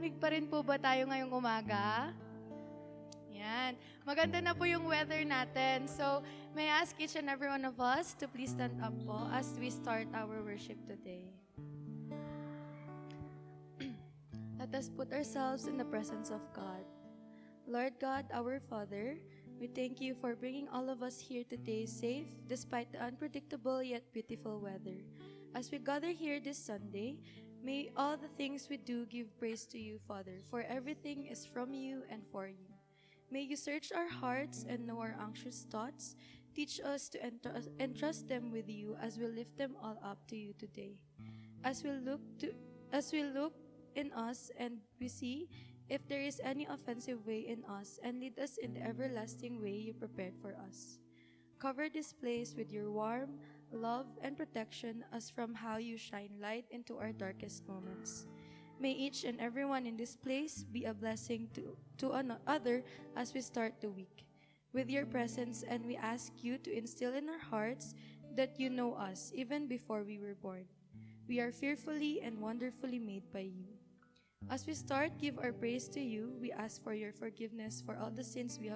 malamig pa rin po ba tayo ngayong umaga? Yan. Maganda na po yung weather natin. So, may I ask each and every one of us to please stand up po as we start our worship today. Let us put ourselves in the presence of God. Lord God, our Father, we thank you for bringing all of us here today safe despite the unpredictable yet beautiful weather. As we gather here this Sunday, may all the things we do give praise to you, Father, for everything is from you and for you. May you search our hearts and know our anxious thoughts. Teach us to entrust them with you as we lift them all up to you today. As we look in us and we see if there is any offensive way in us, and lead us in the everlasting way you prepared for us. Cover this place with your warm love and protection as from how you shine light into our darkest moments. May each and everyone in this place be a blessing to another as we start the week with your presence, and we ask you to instill in our hearts that you know us even before we were born. We are fearfully and wonderfully made by you. As we start, give our praise to you. We ask for your forgiveness for all the sins we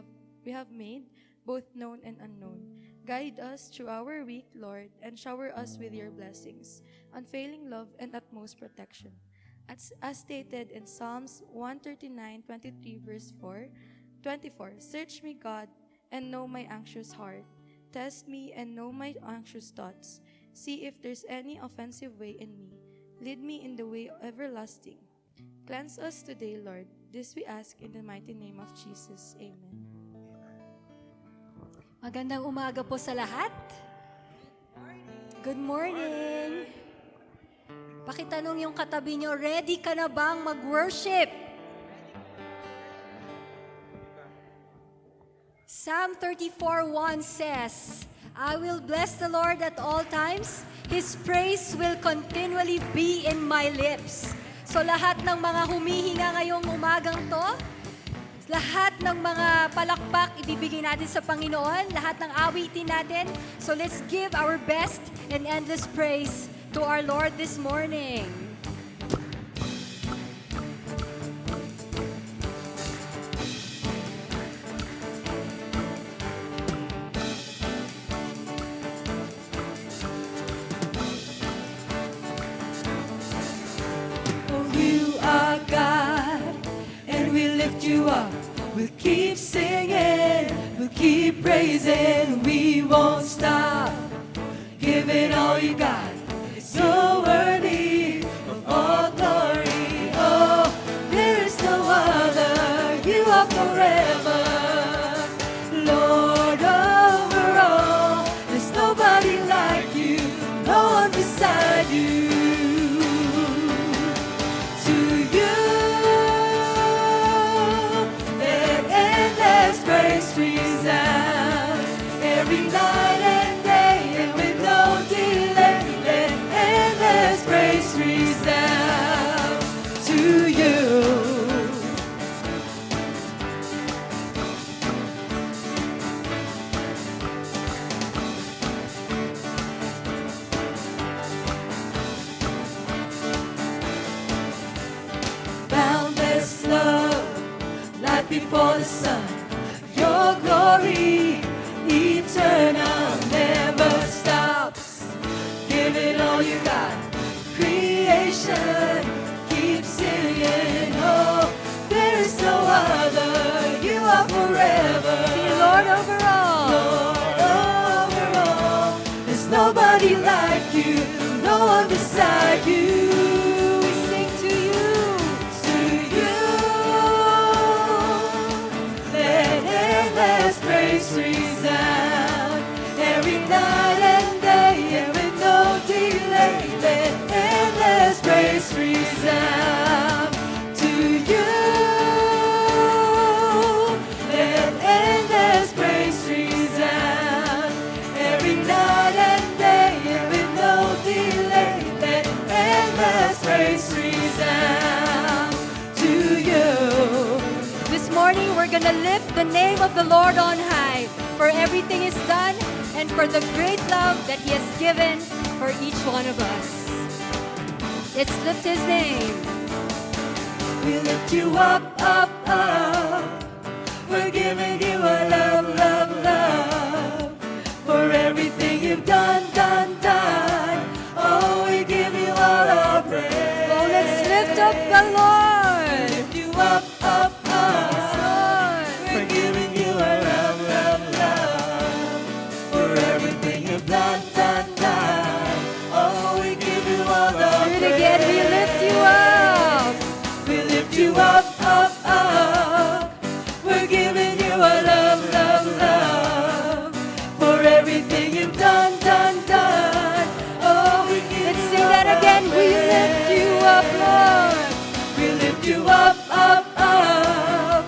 have made, both known and unknown. Guide us through our week, Lord, and shower us with your blessings, unfailing love, and utmost protection. As stated in Psalms 139:23, verse 24, search me, God, and know my anxious heart. Test me and know my anxious thoughts. See if there's any offensive way in me. Lead me in the way everlasting. Cleanse us today, Lord. This we ask in the mighty name of Jesus. Amen. Magandang umaga po sa lahat. Good morning. Pakitanong yung katabi nyo, ready ka na bang mag-worship? Psalm 34:1 says, I will bless the Lord at all times. His praise will continually be in my lips. So lahat ng mga humihinga ngayong umagang to, lahat ng mga palakpak ibibigay natin sa Panginoon, lahat ng awitin natin. So let's give our best and endless praise to our Lord this morning. For you are God, and we lift you up. We'll keep singing, we'll keep praising, we won't stop. Give it all you got, it's so worthy of all glory. Oh, there is no other, you are forever. Lord over all, there's nobody like you, no one beside you. To you, let endless praise resound every night and day, and with no delay, let endless praise resound to you. Boundless love, light before the sun, your glory eternal never stops. Give it all you got, creation keeps singing. Oh, there is no other, you are forever. See, Lord over all. Lord over all, there's nobody like you, no one beside you. We sing to you. To you, let endless praise resound every night and day, and with no delay, let endless praise resound to you. Let endless praise resound every night and day, and with no delay, let endless praise resound to you. This morning, we're gonna lift the name of the Lord on high, for everything is done, and for the great love that He has given for each one of us. Let's lift His name. We lift you up, up, up. We're giving you a love, love, love. For everything you've done, done, done. Oh, we give you all our praise. Oh, let's lift up the Lord. Lift you up, up, up. Yes, Lord. We're giving you a love, love, love. For everything you've done, done, done. Oh, we give you all our Do it praise. again. We lift you up. We lift you up, up, up. We're giving you a love, love, love. For everything you've done, done, done. Oh, we give Let's you sing all that our again. We lift you up, Lord. We lift you up, up, up.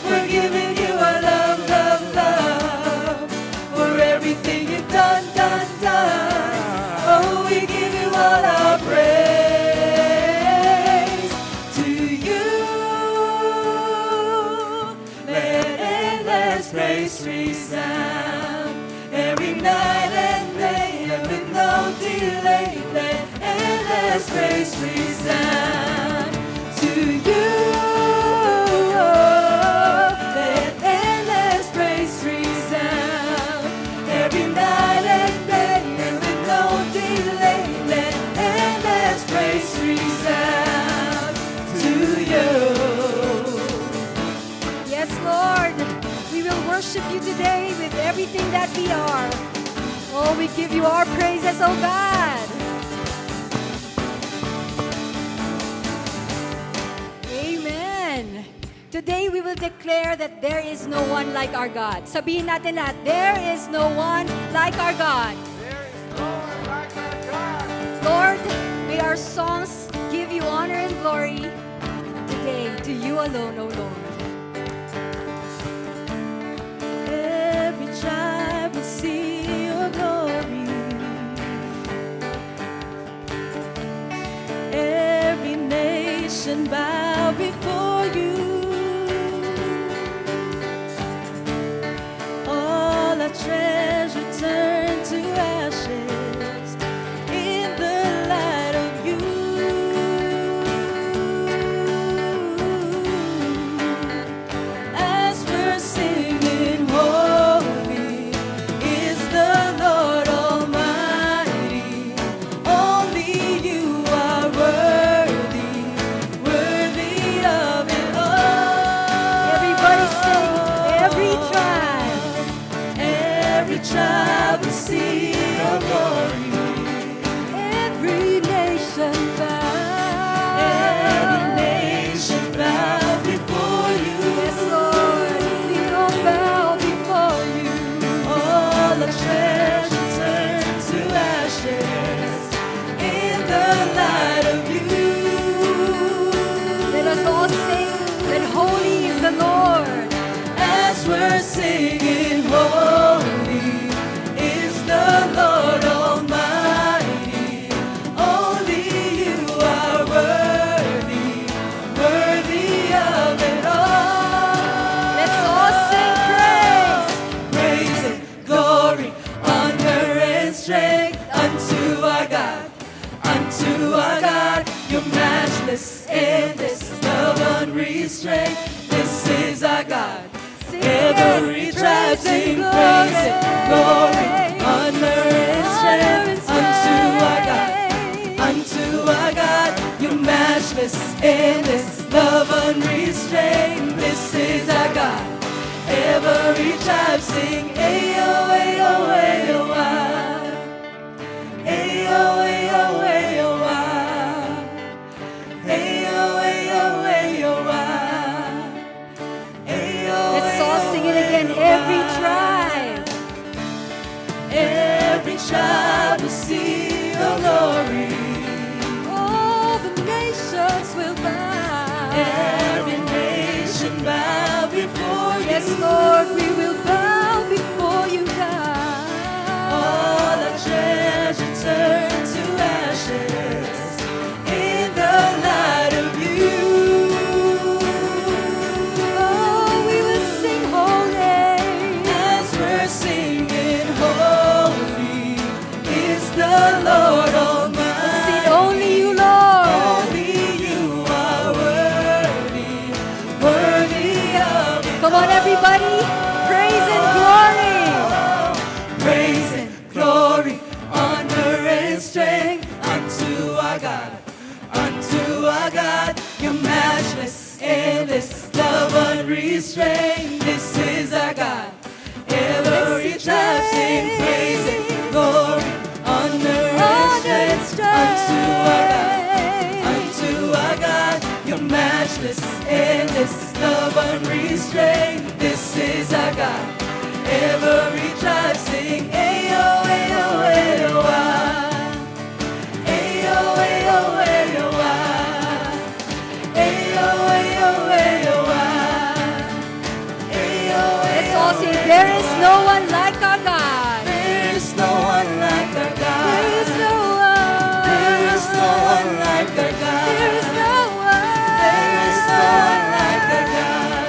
We're giving you a love, love, love. For everything you've done, done, done. Oh, we give you all our praise. To you, let endless praise resound. Every night and day, and with no delay, let endless praise resound. To you, let endless praise resound. Every night and day, and with no delay, let endless praise resound. To you. Yes, Lord. We will worship you today with everything that we are. Oh, we give you our praises, oh God. Amen. Today we will declare that there is no one like our God. Sabihin natin lahat, there is no one like our God. Lord, may our songs give you honor and glory today to you alone, O Lord. Every tribe will see your glory. Every nation bow before you. All our treasure turn to ashes in the light of you. As we're singing, holy is the Lord Almighty. Only you are worthy, worthy of it all. Everybody sing, every tribe. Every tribe will see your glory. Every nation bow. Every nation bow before you. Yes, Lord, we all bow before you. All the treasure turns to ashes in the light of you. Let us all sing that holy is the Lord. As we're singing, holy is the Lord Almighty. Only you are worthy, worthy of it all. Let's all sing praise. Praise and glory, honor and strength unto our God, unto our God. Your matchless, endless love unrestrained. This is our God. Sing Every it. tribe sing praise and glory, honor and strength unto our God, unto our God. Your matchless, endless love unrestrained. This is our God. Every tribe sing, ayo, ayo, ayo, ah. Ayo, ayo, ayo, ah. Ayo, ayo, ayo, ah. Ayo, Let's all ayo, sing it again. ayo, Every ah. tribe. Every tribe will see your glory. All the nations will bow. Every nation bow before you. Yes, Lord, we will bow before you, God. All our treasure turn to ashes in the light of you. Oh, we will sing holy. As we're singing, holy Come on, everybody. Praise and glory. Praise and glory, honor and strength unto our God, your matchless, endless love unrestrained. This is our God. Every tribe sing praise and glory, honor and strength unto our God, your matchless, endless love unrestrained. This is our God. Every tribe sing, ayo, ayo, ayo, ah. Ayo, ayo, ayo, ah. Ayo, ayo, ayo, ah. Ayo, Let's ayo, all sing, there is no one like our God. there is no one like our God. There is no one. There is no one like our God. There is no one. There is no one like our God.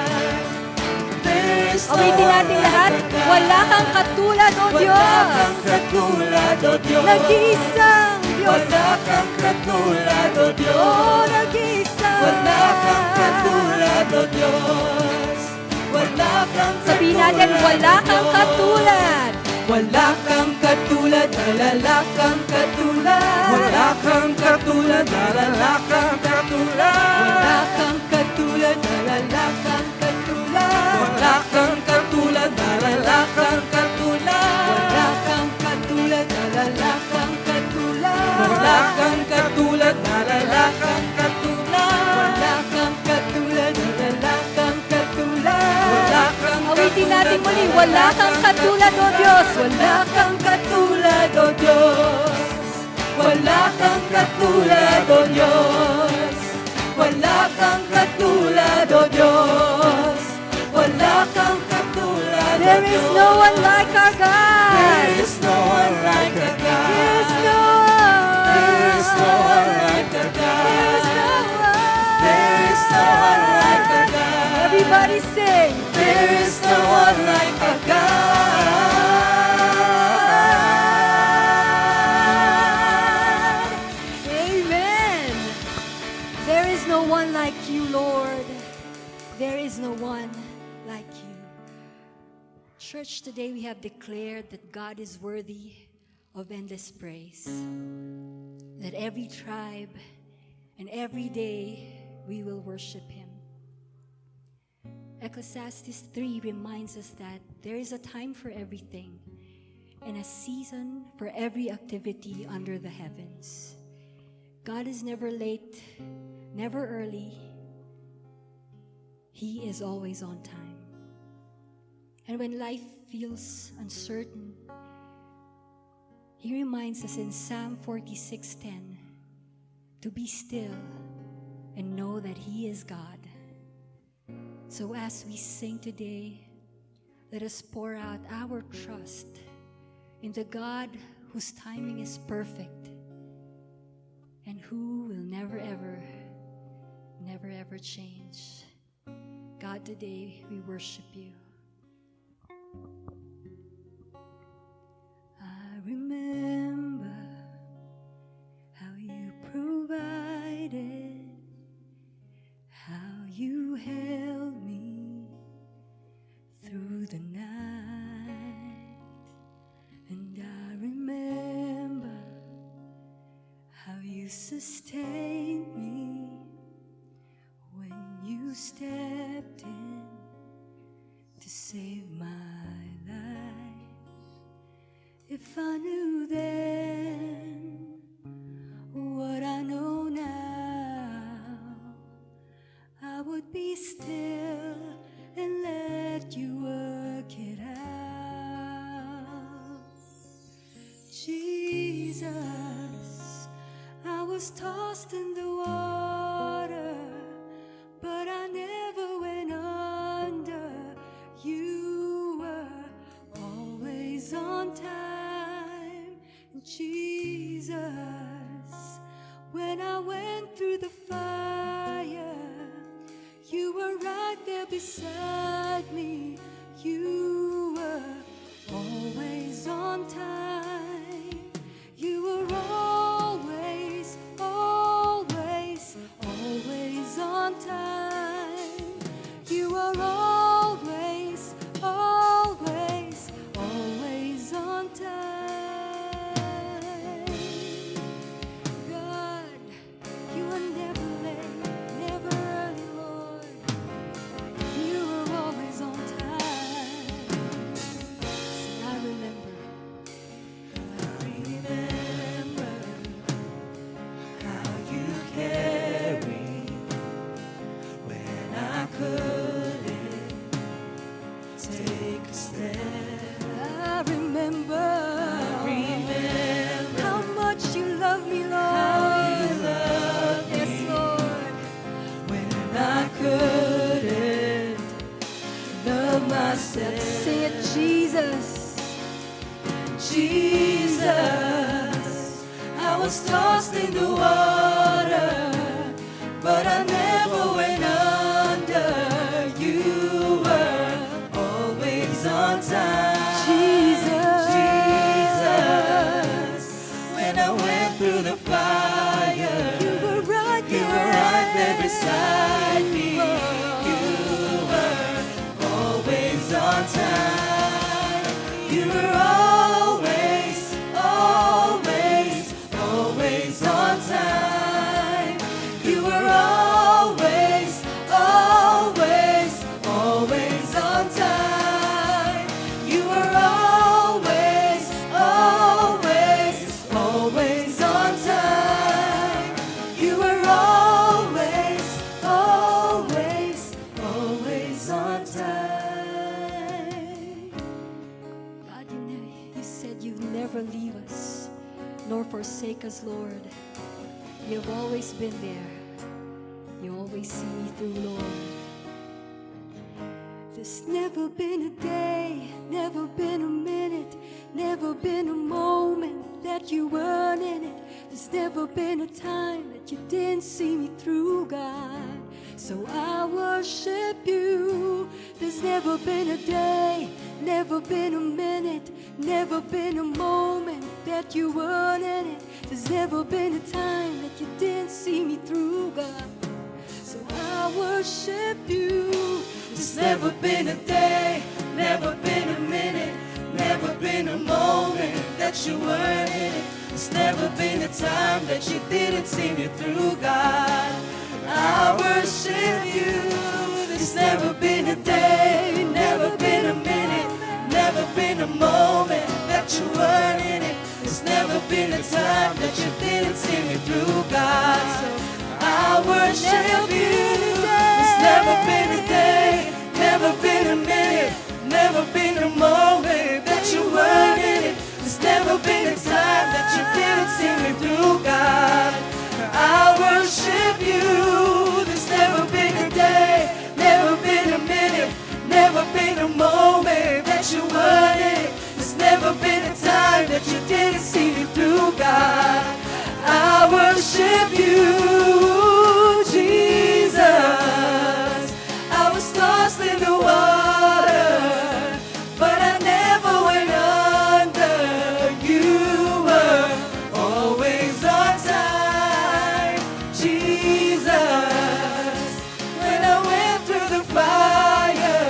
There is no Awitin one natin like lahat. our God. Wala kang katulad, O Wala Diyos. kang katulad, O Diyos. Nag-iisang Diyos. Wala kang katulad, O Diyos. Oh, nag-iisang. Wala kang katulad, O Diyos. Wala kang Sabihin natin, wala kang katulad. Wala kang katulad, wala kang katulad. Wala kang katulad, wala kang katulad. Wala kang katulad, wala kang katulad. Wala kang katulad, wala kang katulad. Wala kang katulad, wala kang katulad. Wala kang katulad, wala kang katulad. Wala kang katulad, wala kang katulad. Wala kang Awitin natin muli, wala kang katulad, O Diyos. wala kang katulad, O Diyos. Wala kang katulad, O Diyos. Wala kang katulad, O Diyos. Wala kang katulad, O Diyos. There is no one like our God. There is no one like our God. There is no one. There is no one like our God. There is no one. There is no one like our God. Everybody sing. There is no one like our God. Amen. There is no one like you, Lord. There is no one like you. Church, today we have declared that God is worthy of endless praise. That every tribe and every day we will worship Him. Ecclesiastes 3 reminds us that there is a time for everything and a season for every activity under the heavens. God is never late, never early. He is always on time. And when life feels uncertain, He reminds us in Psalm 46:10 to be still and know that He is God. So as we sing today, let us pour out our trust in the God whose timing is perfect and who will never ever change. God, today we worship You. I remember how You provided, how You held me through the night, and I remember how You sustained me when You stepped in to save my life. If I knew then what I know now, I would be still and let You work it out. Jesus, I was tossed in the water, but I never went under. You were always on time. Jesus, when I went through the fire, You were right there beside me. You were always on time. You were always, always, always on time. You were always myself. Sing it, Jesus. Jesus, I was tossed in the water, but I never went under. You were always on time. Jesus. Jesus, when I went through the fire, You were right you there. were right there beside me. You were always on time. You were always, always, always on time. You were always, always, always on time. You were always, always, always on time. You were always, always, always on time. God, you said you'd never leave us nor forsake us, Lord. You've always been there. You always see me through, Lord. There's never been a day, never been a minute, never been a moment that you weren't in it. There's never been a time that you didn't see me through, God. So I worship you. There's never been a day, never been a minute, never been a moment that you weren't in it. There's never been a time that you didn't see me through, God. So I worship you. There's never been a day, never been a minute, never been a moment that you weren't in it. There's never been a time that you didn't see me through, God. I worship you. There's never been a day, never been a minute, never been a moment that you weren't in it. There's never been a time that you didn't see me through, God. So I worship you. There's never been a day, never been a minute, never been a moment that you weren't in it. There's never been a time that you didn't see me through, God. I worship you. There's never been a day, never been a minute, never been a moment that you weren't in it. There's never been a time that you didn't see me through, God. I worship you, Jesus. I was tossed in the water, but I never went under. You were always on time, Jesus. When I went through the fire,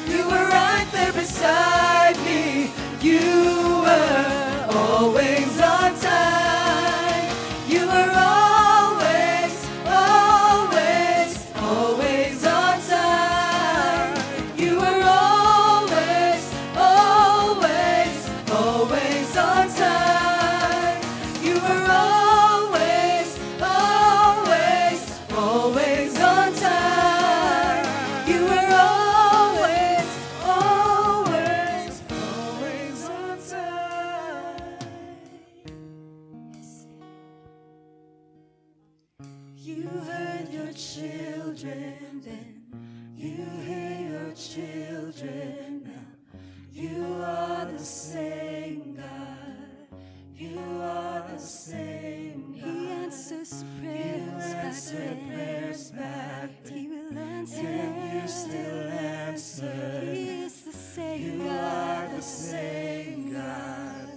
you were right there beside me. You were always on time. You were always, always, always on time. You were always, always, always on time. You were always, always, always on time. You were always, always, always on time. You heard your children then. You hear your children now. You are the same God. You are the same God. He answers You prayers back answered then. prayers back He then, will answer. and you still answer. He is the same You God. are the same God.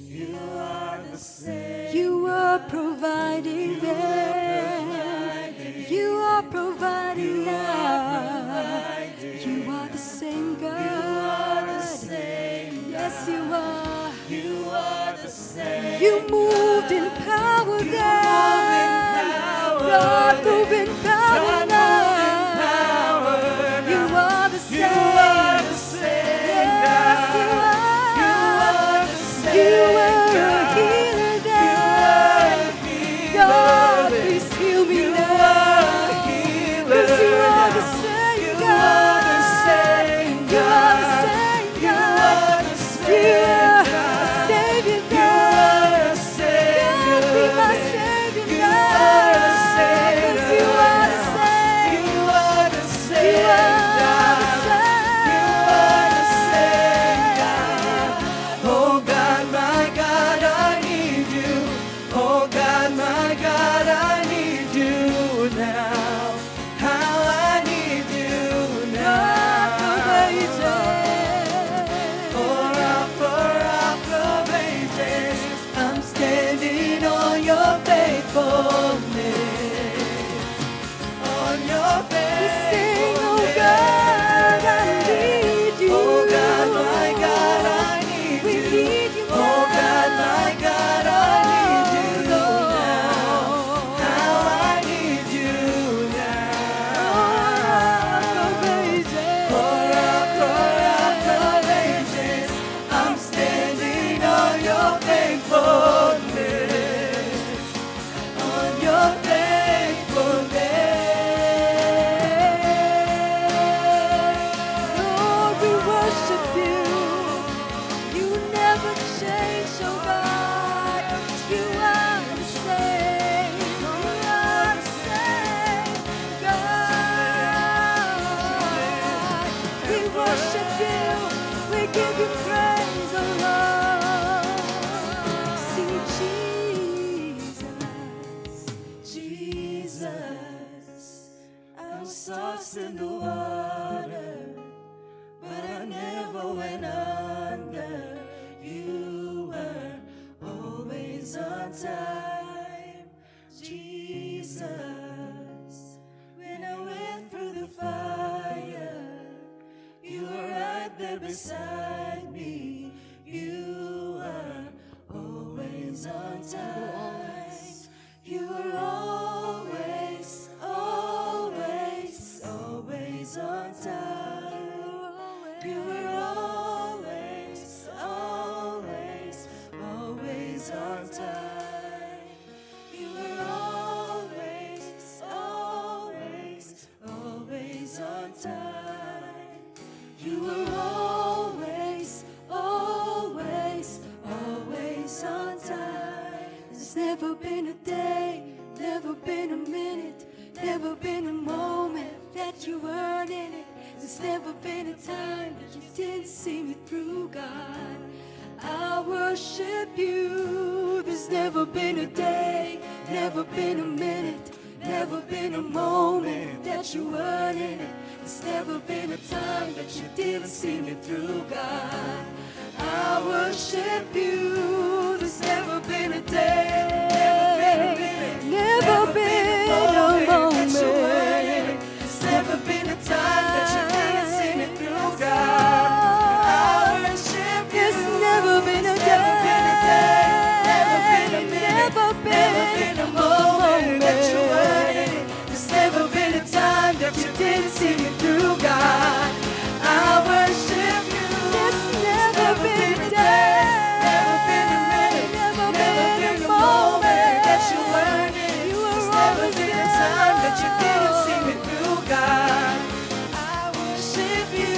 You are the same. You are providing then. You are providing now. You are the same God. You are the same. Yes, you are. You are the same. You moved in power You then. move in power. God move in power God now. move in power You now. are the same. You are the same Yes, God. you are. You are the same You were a God. healer You then. are a healer God, then. please heal me You now. are a healer 'Cause you are the now. same You God. are the same You are the God. same You God. are the You same are a God. Savior You are God. the same We worship you. We give you praise, oh Lord. Sing Jesus. Jesus, I was tossed in the water, but I never went under. You were always on time. Jesus, when I went through the fire, you were right there beside me. You were always on time. You were always, always, always on time. You were always, always, always on time. You were always, always, always on time. You were always, always, always on time. There's never been a day, never been a minute, never been a moment that you weren't in it. There's never been a time that you didn't see me through, God. I worship you. There's never been a day, never been a minute, never been a moment that you weren't in it. There's never been a time that you didn't see me through, God. I worship you. There's never been a day, never been a moment that you weren't in it. There's never been a time that you didn't see me through, God. I worship you. There's never been a day, never been a minute, never been a moment that you weren't in it. There's never been a time that you didn't see me through, God. I worship you. There's never been a day, never been a minute, never been a moment that you weren't in it. There's never been a time that you didn't see me through, God. I worship you.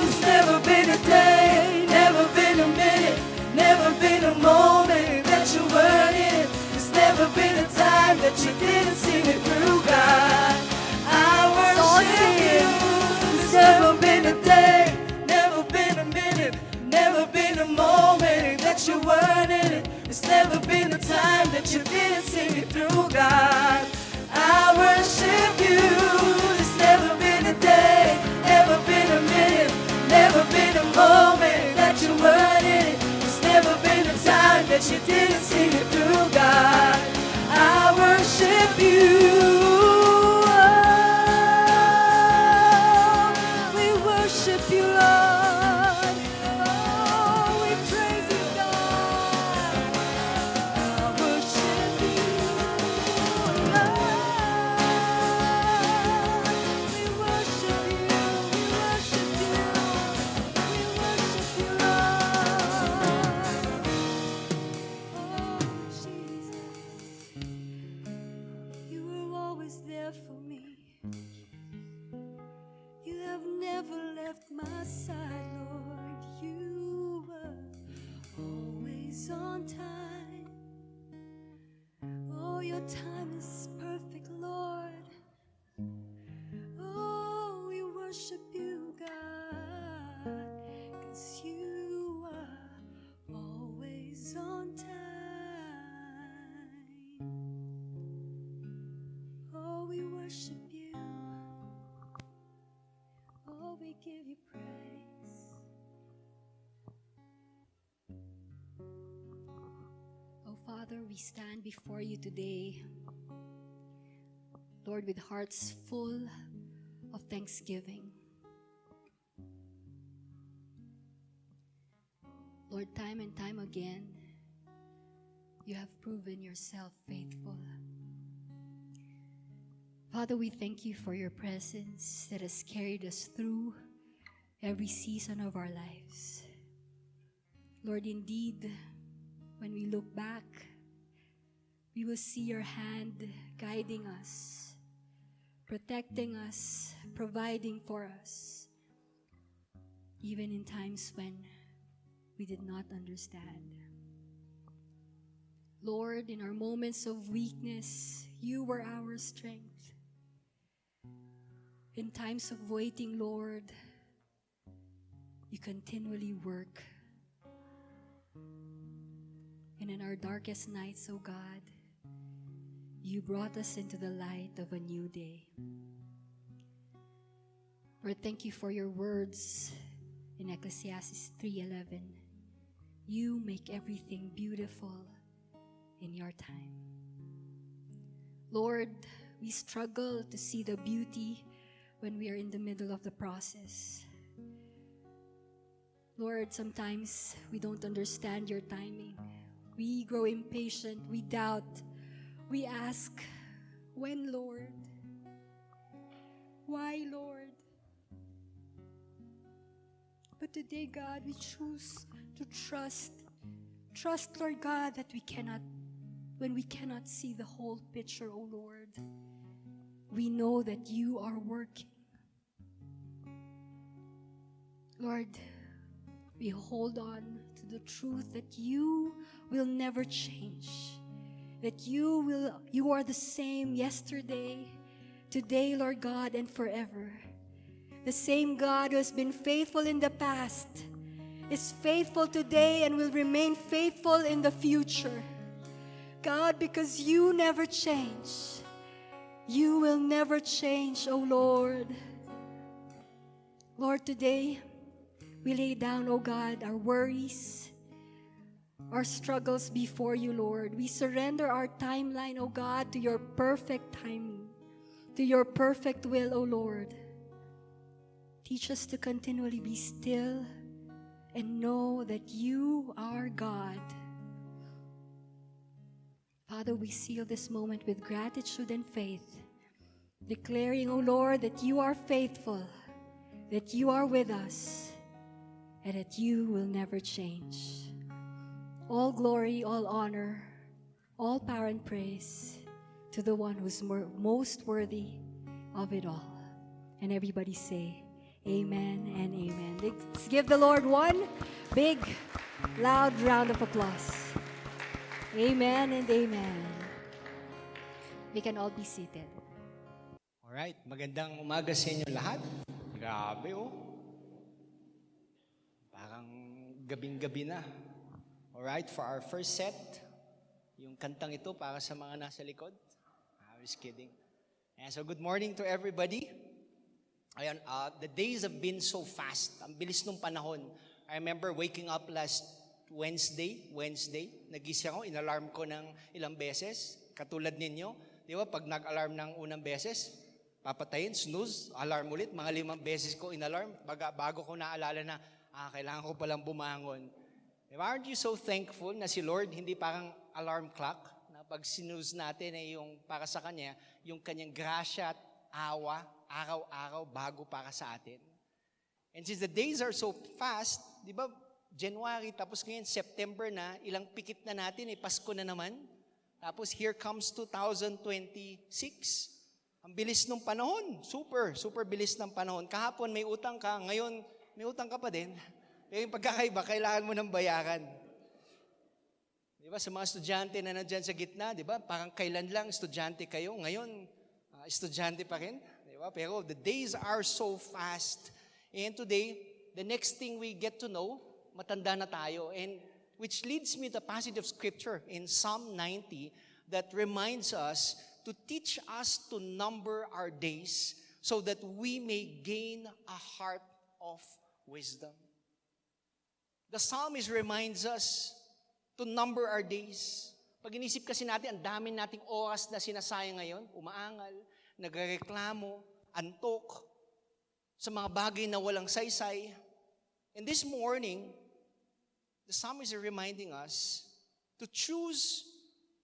There's never been a day, never been a minute, never been a moment that you weren't in it. There's never been a time that you didn't see me through, God. I worship you. There's never been a day, never been a minute, never been a moment that you weren't in it. There's never been a time that you didn't see me through, God. I worship you. There's never been a day, never been a minute, never been a moment that you weren't in it. There's never been a time that you didn't see me through, God. I worship you. We worship you, Lord. Oh, we praise you, God. I worship you, Lord. We worship you, we worship you, we worship you, Lord. Oh, Jesus, you were always there for me. You have never left my side, Lord. You were always on time. Oh, your time is perfect, Lord. Oh, we worship you, God, 'cause you are always on time. Oh, we worship you. Oh, we give you praise. Oh, Father, we stand before you today, Lord, with hearts full of thanksgiving. Lord, time and time again, you have proven yourself faithful. Father, we thank you for your presence that has carried us through every season of our lives. Lord, indeed, when we look back, we will see your hand guiding us, protecting us, providing for us, even in times when we did not understand. Lord, in our moments of weakness, you were our strength. In times of waiting, Lord, you continually work. And in our darkest nights, O God, you brought us into the light of a new day. Lord, thank you for your words in Ecclesiastes 3:11. You make everything beautiful in your time. Lord, we struggle to see the beauty when we are in the middle of the process. Lord, sometimes we don't understand your timing. We grow impatient, we doubt, we ask, when, Lord? Why, Lord? But today, God, we choose to trust. Trust, Lord God, that when we cannot see the whole picture, O Lord, we know that you are working. Lord, we hold on to the truth that you will never change. That you are the same yesterday, today, Lord God, and forever. The same God who has been faithful in the past is faithful today and will remain faithful in the future. God, because you never change. You will never change, O Lord. Lord, today, we lay down, O God, our worries, our struggles before you, Lord. We surrender our timeline, O God, to your perfect timing, to your perfect will, O Lord. Teach us to continually be still and know that you are God. Father, we seal this moment with gratitude and faith, declaring, O Lord, that you are faithful, that you are with us, and that you will never change. All glory, all honor, all power and praise to the one who's most worthy of it all. And everybody say, amen and amen. Let's give the Lord one big, loud round of applause. Amen and amen. We can all be seated. Alright, magandang umaga sa inyo lahat. Grabe oh. Parang gabing-gabi na. Alright, for our first set, yung kantang ito para sa mga nasa likod. I was kidding. And so good morning to everybody. Ayan, the days have been so fast. Ang bilis nung panahon. I remember waking up last Wednesday, nagising ako, inalarm ko ng ilang beses. Katulad ninyo, di ba, pag nag-alarm ng unang beses, papatayin, snooze, alarm ulit, mga 5 beses ko inalarm, bago ko naalala na, kailangan ko palang bumangon. Diba, aren't you so thankful na si Lord, hindi parang alarm clock, na pag snooze natin ay yung para sa Kanya, yung Kanyang grasya at awa, araw-araw, bago para sa atin. And since the days are so fast, di ba, January, tapos ngayon September na, ilang pikit na natin, Pasko na naman. Tapos here comes 2026. Ang bilis ng panahon, super bilis ng panahon. Kahapon may utang ka, ngayon may utang ka pa din. Pero yung pagkakaiba, kailangan mo ng bayaran. Di ba, sa mga estudyante na nandyan sa gitna, di ba, parang kailan lang estudyante kayo, ngayon estudyante pa rin. Di ba? Pero the days are so fast. And today, the next thing we get to know, matanda na tayo, and which leads me to a passage of scripture in Psalm 90 that reminds us to teach us to number our days so that we may gain a heart of wisdom. The psalmist reminds us to number our days. Pag inisip kasi natin, ang dami nating oras na sinasayang ngayon, umaangal, nagrereklamo, antok, sa mga bagay na walang saysay. And this morning, the psalmist is reminding us to choose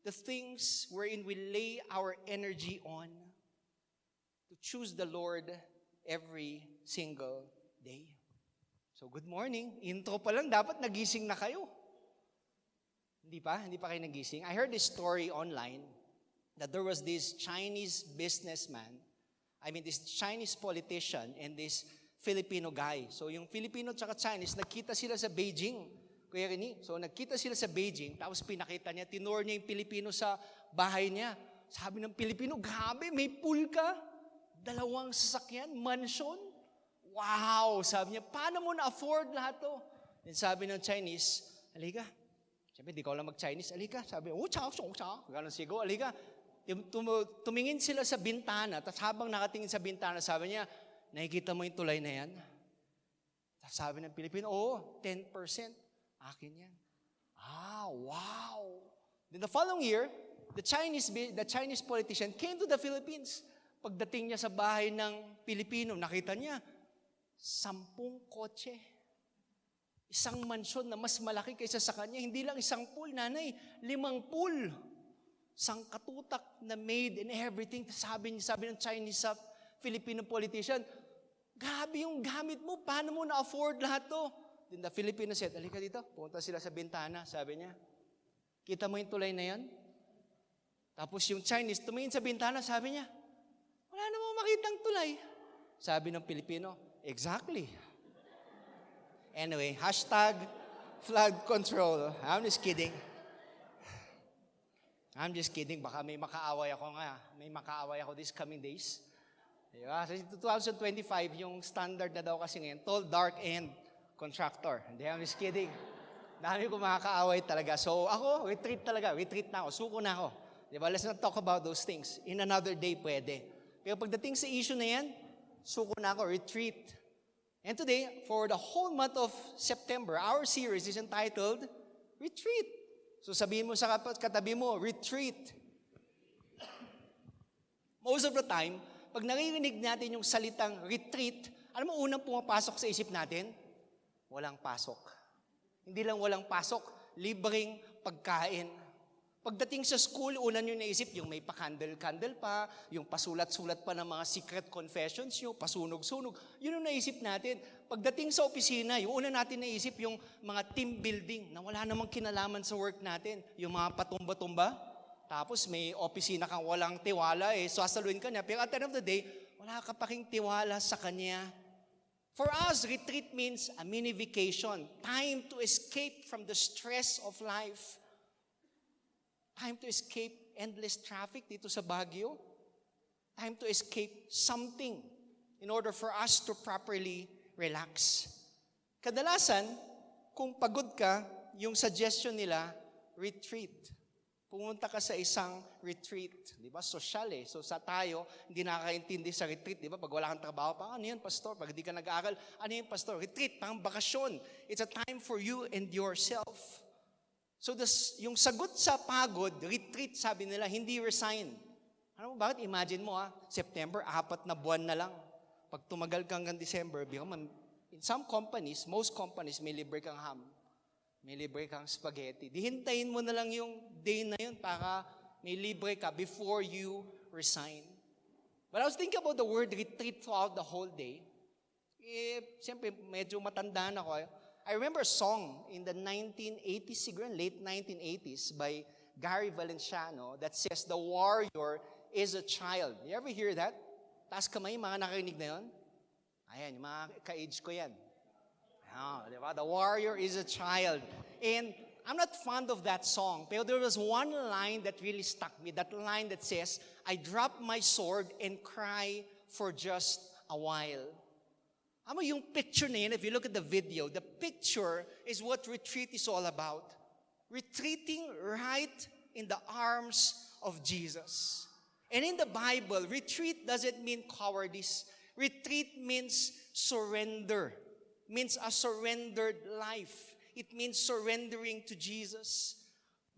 the things wherein we lay our energy on, to choose the Lord every single day. So good morning. Intro pa lang, dapat nagising na kayo. Hindi pa kayo nagising. I heard this story online that there was this Chinese businessman, this Chinese politician and this Filipino guy. So yung Filipino at Chinese, nagkita sila sa Beijing. Kuya Rini, so nagkita sila sa Beijing, tapos pinakita niya, tinur niya yung Pilipino sa bahay niya. Sabi ng Pilipino, grabe, may pool ka, 2 sasakyan, mansion. Wow! Sabi niya, paano mo na-afford lahat to? Then sabi ng Chinese, alika. Siyempre, di ko lang mag-Chinese. Alika. Sabi, chao. Ganon sigo, alika. Tumingin sila sa bintana, tapos habang nakatingin sa bintana, sabi niya, nakikita mo yung tulay na yan? Tapos sabi ng Pilipino, oo, 10%. Akin yan. Wow! Then the following year, the Chinese politician came to the Philippines. Pagdating niya sa bahay ng Pilipino, nakita niya, 10 kotse. Isang mansyon na mas malaki kaysa sa kanya. Hindi lang isang pool, nanay. 5 pool. Sangkatutak na made and everything. Sabi ng Chinese Filipino politician, grabe yung gamit mo. Paano mo na-afford lahat to? Then the Filipino said, alika dito. Punta sila sa bintana. Sabi niya, kita mo yung tulay na yan? Tapos yung Chinese, tumingin sa bintana, sabi niya, wala namang makitang tulay. Sabi ng Pilipino, exactly. Anyway, #flood control. I'm just kidding. Baka may makaaway ako this coming days. Diba? Sa 2025, yung standard na daw kasi ngayon, tall, dark, and contractor. Hindi, I'm just kidding. Dami ko makakaaway talaga. So ako, retreat na ako, suko na ako. Diba? Let's not talk about those things. In another day, pwede. Pero pagdating sa issue na yan, suko na ako, retreat. And today, for the whole month of September, our series is entitled, Retreat. So sabihin mo sa katabi mo, retreat. Most of the time, pag naririnig natin yung salitang retreat, alam mo unang pumapasok sa isip natin? Walang pasok. Hindi lang walang pasok, libreng pagkain. Pagdating sa school, una nyo naisip yung may pa-candle-candle pa, yung pasulat-sulat pa ng mga secret confessions nyo, pasunog-sunog. Yun ang naisip natin. Pagdating sa opisina, yung una natin naisip yung mga team building na wala namang kinalaman sa work natin. Yung mga patumba-tumba. Tapos may opisina kang walang tiwala, sasaluin ka niya. Pero at the end of the day, wala ka paking tiwala sa kanya. For us, retreat means a mini vacation. Time to escape from the stress of life. Time to escape endless traffic dito sa Baguio. Time to escape something in order for us to properly relax. Kadalasan, kung pagod ka, yung suggestion nila, retreat. Pumunta ka sa isang retreat. Di ba? Social So sa tayo, hindi nakakaintindi sa retreat. Di ba? Pag wala kang trabaho, ano yan, pastor? Pag hindi ka nag-aaral, ano yan, pastor? Retreat, pang bakasyon. It's a time for you and yourself. So yung sagot sa pagod, retreat, sabi nila, hindi resign. Ano mo, bakit? Imagine mo, September, 4 na buwan na lang. Pag tumagal ka hanggang December, in some companies, most companies, may libre kang ham. May libre kang spaghetti. Di hintayin mo na lang yung day na yun para may libre ka before you resign. But I was thinking about the word retreat throughout the whole day. Siyempre, medyo matandaan ako. I remember a song in the 1980s, siguro late 1980s, by Gary Valenciano that says, "The warrior is a child." You ever hear that? Taas kamay, mga nakarinig na yun? Ayan, yung mga ka-age ko yan. Diba? The warrior is a child. And I'm not fond of that song, pero there was one line that really stuck me. That line that says, "I drop my sword and cry for just a while." Ano yung picture na yun, if you look at the video, the picture is what retreat is all about. Retreating right in the arms of Jesus. And in the Bible, retreat doesn't mean cowardice. Retreat means surrender. Means a surrendered life. It means surrendering to Jesus.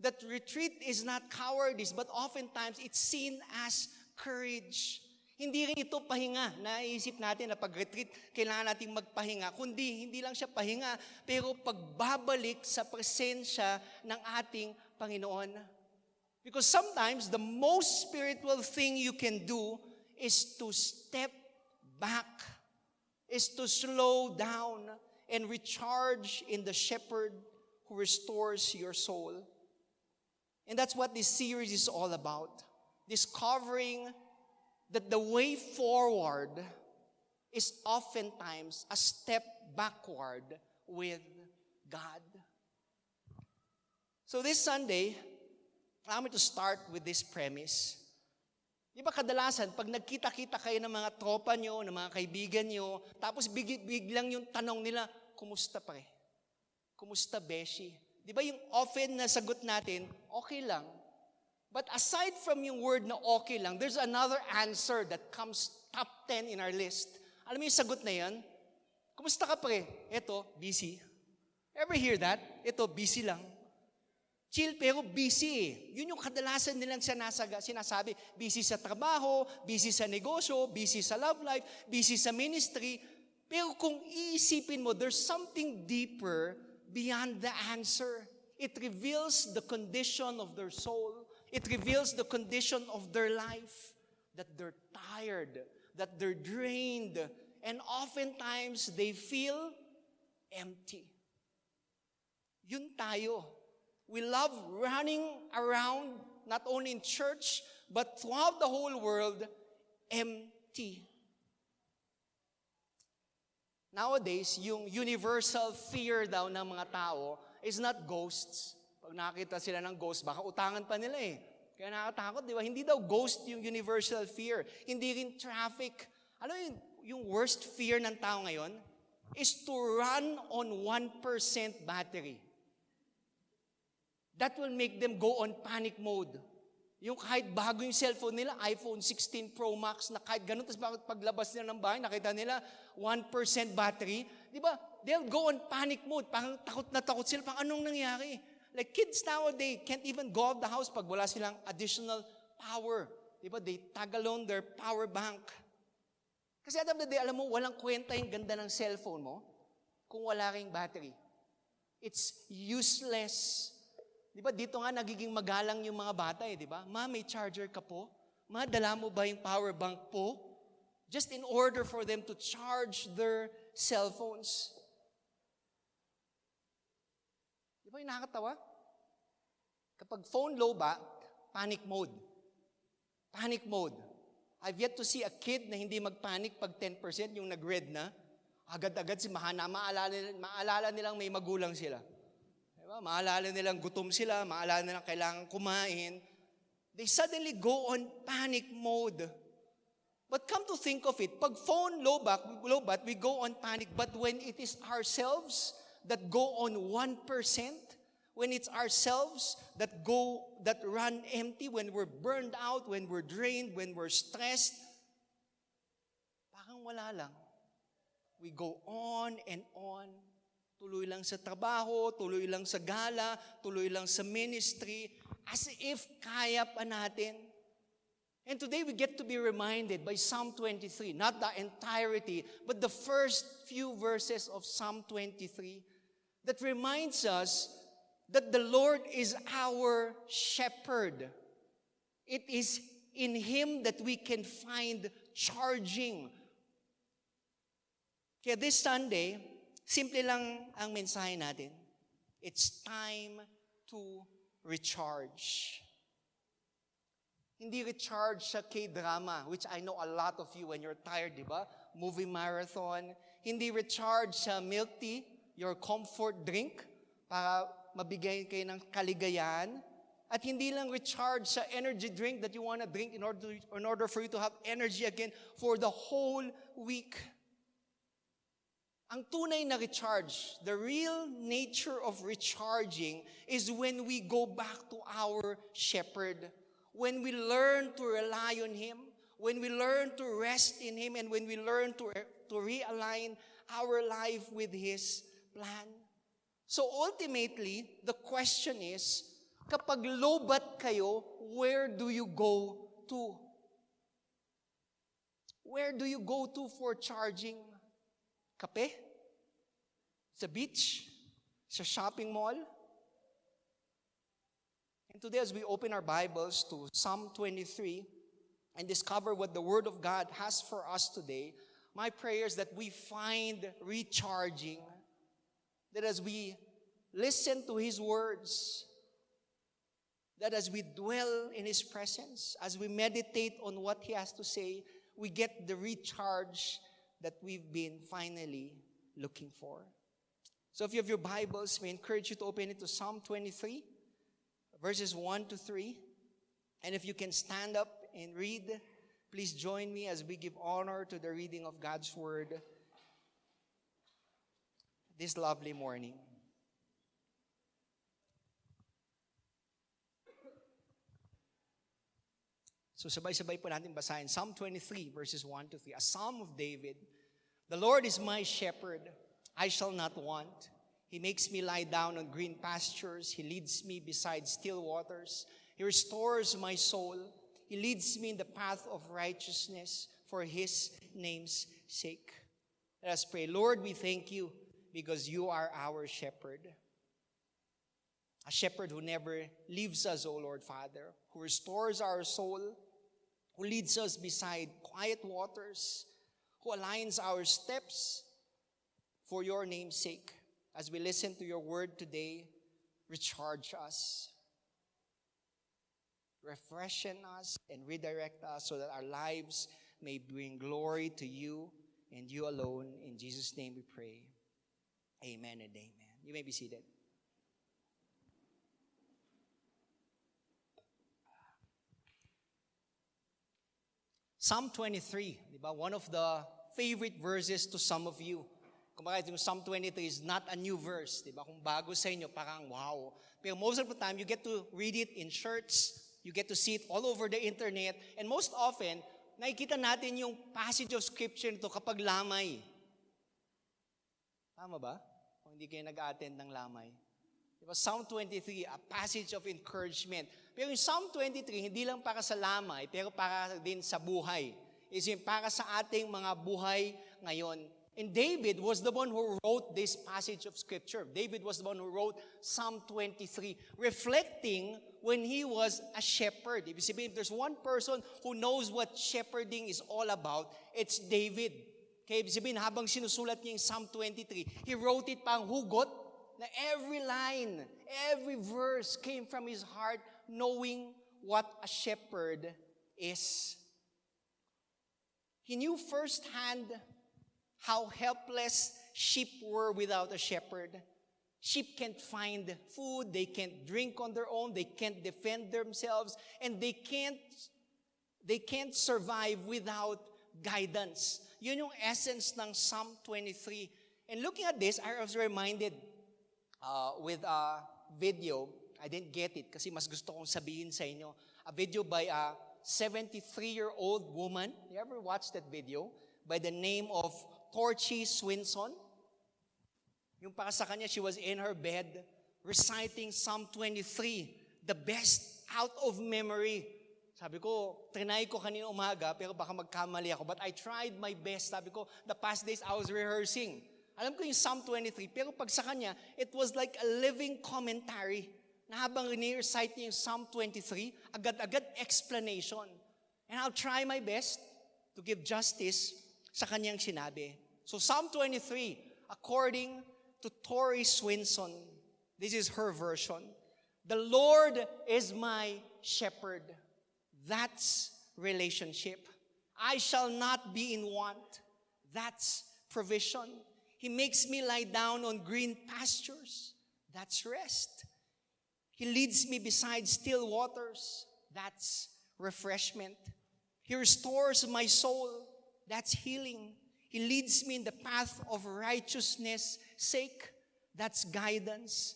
That retreat is not cowardice, but oftentimes it's seen as courage. Hindi rin ito pahinga. Naisip natin na pag-retreat, kailangan nating magpahinga. Kundi, hindi lang siya pahinga, pero pagbabalik sa presensya ng ating Panginoon. Because sometimes, the most spiritual thing you can do is to step back, is to slow down and recharge in the shepherd who restores your soul. And that's what this series is all about. Discovering that the way forward is oftentimes a step backward with God. So this Sunday, allow me to start with this premise. Di ba kadalasan, pag nagkita-kita kayo ng mga tropa nyo, ng mga kaibigan nyo, tapos biglang yung tanong nila, kumusta pre? Kumusta beshi? Di ba yung often na sagot natin, okay lang. But aside from yung word na okay lang, there's another answer that comes top 10 in our list. Alam mo yung sagot na yan? Kumusta ka pre? Eto, busy. Ever hear that? Eto, busy lang. Chill pero busy eh. Yun yung kadalasan nilang sinasabi. Busy sa trabaho, busy sa negosyo, busy sa love life, busy sa ministry. Pero kung iisipin mo, there's something deeper beyond the answer. It reveals the condition of their soul. It reveals the condition of their life. That they're tired, that they're drained, and oftentimes they feel empty. Yun tayo. We love running around, not only in church, but throughout the whole world, empty. Nowadays, yung universal fear daw ng mga tao is not ghosts. Pag nakita sila ng ghost, baka utangan pa nila eh. Kaya nakakatakot, di ba? Hindi daw ghost yung universal fear. Hindi rin traffic. Alam mo yung worst fear ng tao ngayon is to run on 1% battery. That will make them go on panic mode. Yung kahit bago yung cellphone nila, iPhone 16 Pro Max, na kahit ganun, tapos paglabas nila ng bahay, nakita nila 1% battery, di ba? They'll go on panic mode. Parang takot na takot sila. Parang anong nangyari? Like kids nowadays can't even go out the house pag wala silang additional power. Di ba? They tag along their power bank. Kasi at the end of the day, alam mo, walang kwenta yung ganda ng cellphone mo kung wala ring battery. It's useless. Di ba, dito nga nagiging magalang yung mga bata eh, di ba? Ma, may charger ka po? Ma, dala mo ba yung power bank po? Just in order for them to charge their cell phones. Di ba yung nakakatawa? Kapag phone low ba, panic mode. Panic mode. I've yet to see a kid na hindi magpanic pag 10% yung nag-red na. Agad-agad si Mahana, maalala nilang may magulang sila. Diba? Maalala nilang gutom sila, maalala nilang kailangan kumain. They suddenly go on panic mode. But come to think of it, pag phone low bat, we go on panic. But when it is ourselves that go on 1%, when it's ourselves that run empty, when we're burned out, when we're drained, when we're stressed, parang wala lang. We go on and on. Tuloy lang sa trabaho, tuloy lang sa gala, tuloy lang sa ministry, as if kaya pa natin. And today we get to be reminded by Psalm 23, not the entirety, but the first few verses of Psalm 23, that reminds us that the Lord is our shepherd. It is in Him that we can find charging. Kaya this Sunday, simple lang ang mensahe natin. It's time to recharge. Hindi recharge sa K-drama, which I know a lot of you when you're tired, di ba? Movie marathon. Hindi recharge sa milk tea, your comfort drink, para mabigay kayo ng kaligayahan. At hindi lang recharge sa energy drink that you want to drink in order for you to have energy again for the whole week. Ang tunay na recharge, the real nature of recharging is when we go back to our shepherd. When we learn to rely on Him, when we learn to rest in Him, and when we learn to realign our life with His plan. So ultimately, the question is, kapag lobat kayo, where do you go to? Where do you go to for charging? Kape? Sa beach? Sa shopping mall? And today as we open our Bibles to Psalm 23 and discover what the Word of God has for us today, my prayer is that we find recharging, that as we listen to His words, that as we dwell in His presence, as we meditate on what He has to say, we get the recharge that we've been finally looking for. So if you have your Bibles, we encourage you to open it to Psalm 23, verses 1 to 3. And if you can stand up and read. Please join me as we give honor to the reading of God's Word this lovely morning. So sabay-sabay po natin basahin Psalm 23 verses 1 to 3. A psalm of David. The Lord is my shepherd, I shall not want. He makes me lie down on green pastures. He leads me beside still waters. He restores my soul. He leads me in the path of righteousness for His name's sake. Let us pray. Lord, we thank You because You are our shepherd. A shepherd who never leaves us, O Lord Father, who restores our soul, who leads us beside quiet waters, who aligns our steps for Your name's sake. As we listen to Your word today, recharge us, refreshen us, and redirect us so that our lives may bring glory to You and You alone. In Jesus' name we pray. Amen and amen. You may be seated. Psalm 23, di ba? One of the favorite verses to some of you. Kung bakit yung Psalm 23 is not a new verse, di ba? Kung bago sa inyo, parang wow. Pero most of the time, you get to read it in church, you get to see it all over the internet, and most often, nakikita natin yung passage of scripture nito kapag lamay. Tama ba? Kung hindi kayo nag-attend ng lamay. Diba? Psalm 23, a passage of encouragement. Pero yung Psalm 23, hindi lang para sa lamay, pero para din sa buhay. Is yung para sa ating mga buhay ngayon. And David was the one who wrote this passage of scripture. David was the one who wrote Psalm 23, reflecting when he was a shepherd. If there's one person who knows what shepherding is all about, it's David. Kaya habang sinusulat niya yung Psalm 23, he wrote it pang hugot, na every line, every verse came from his heart, knowing what a shepherd is. He knew firsthand how helpless sheep were without a shepherd. Sheep can't find food, they can't drink on their own, they can't defend themselves, and they can't survive without guidance. Yun yung essence ng Psalm 23. And looking at this, I was reminded with a video. I didn't get it kasi mas gusto kong sabihin sa inyo. A video by a 73-year-old woman. You ever watched that video? By the name of Torchy Swinson. Yung para sa kanya, she was in her bed reciting Psalm 23, the best out of memory. Sabi ko, trinay ko kanina umaga, pero baka magkamali ako. But I tried my best. Sabi ko, the past days I was rehearsing. Alam ko yung Psalm 23, pero pag sa kanya, it was like a living commentary. Na habang ni-recite niya yung Psalm 23, agad-agad explanation. And I'll try my best to give justice sa kanyang sinabi. So Psalm 23, according to Tori Swinson, this is her version. The Lord is my shepherd. That's relationship. I shall not be in want. That's provision. He makes me lie down on green pastures. That's rest. He leads me beside still waters. That's refreshment. He restores my soul. That's healing. He leads me in the path of righteousness' sake. That's guidance.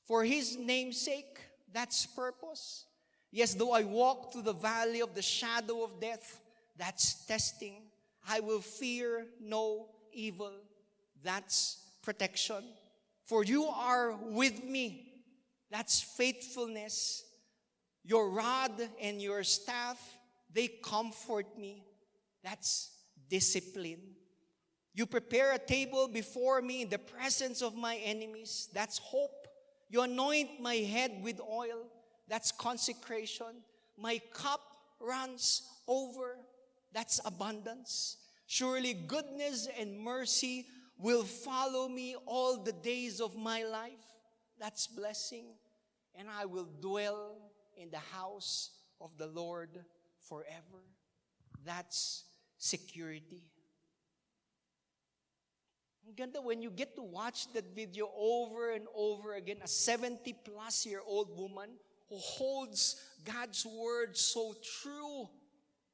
For His name's sake, that's purpose. Yes, though I walk through the valley of the shadow of death, that's testing. I will fear no evil. That's protection. For You are with me. That's faithfulness. Your rod and Your staff, they comfort me. That's discipline. You prepare a table before me in the presence of my enemies. That's hope. You anoint my head with oil. That's consecration. My cup runs over. That's abundance. Surely goodness and mercy will follow me all the days of my life. That's blessing. And I will dwell in the house of the Lord forever. That's security. Ang ganda when you get to watch that video over and over again, a 70-plus-year-old woman who holds God's word so true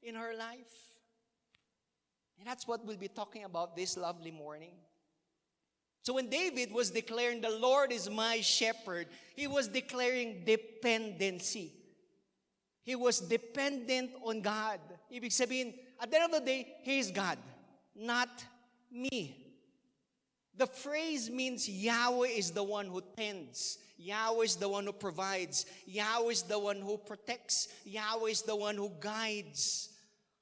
in her life. And that's what we'll be talking about this lovely morning. So when David was declaring, the Lord is my shepherd, he was declaring dependency. He was dependent on God. Ibig sabihin, at the end of the day, He is God, not me. The phrase means Yahweh is the one who tends. Yahweh is the one who provides. Yahweh is the one who protects. Yahweh is the one who guides.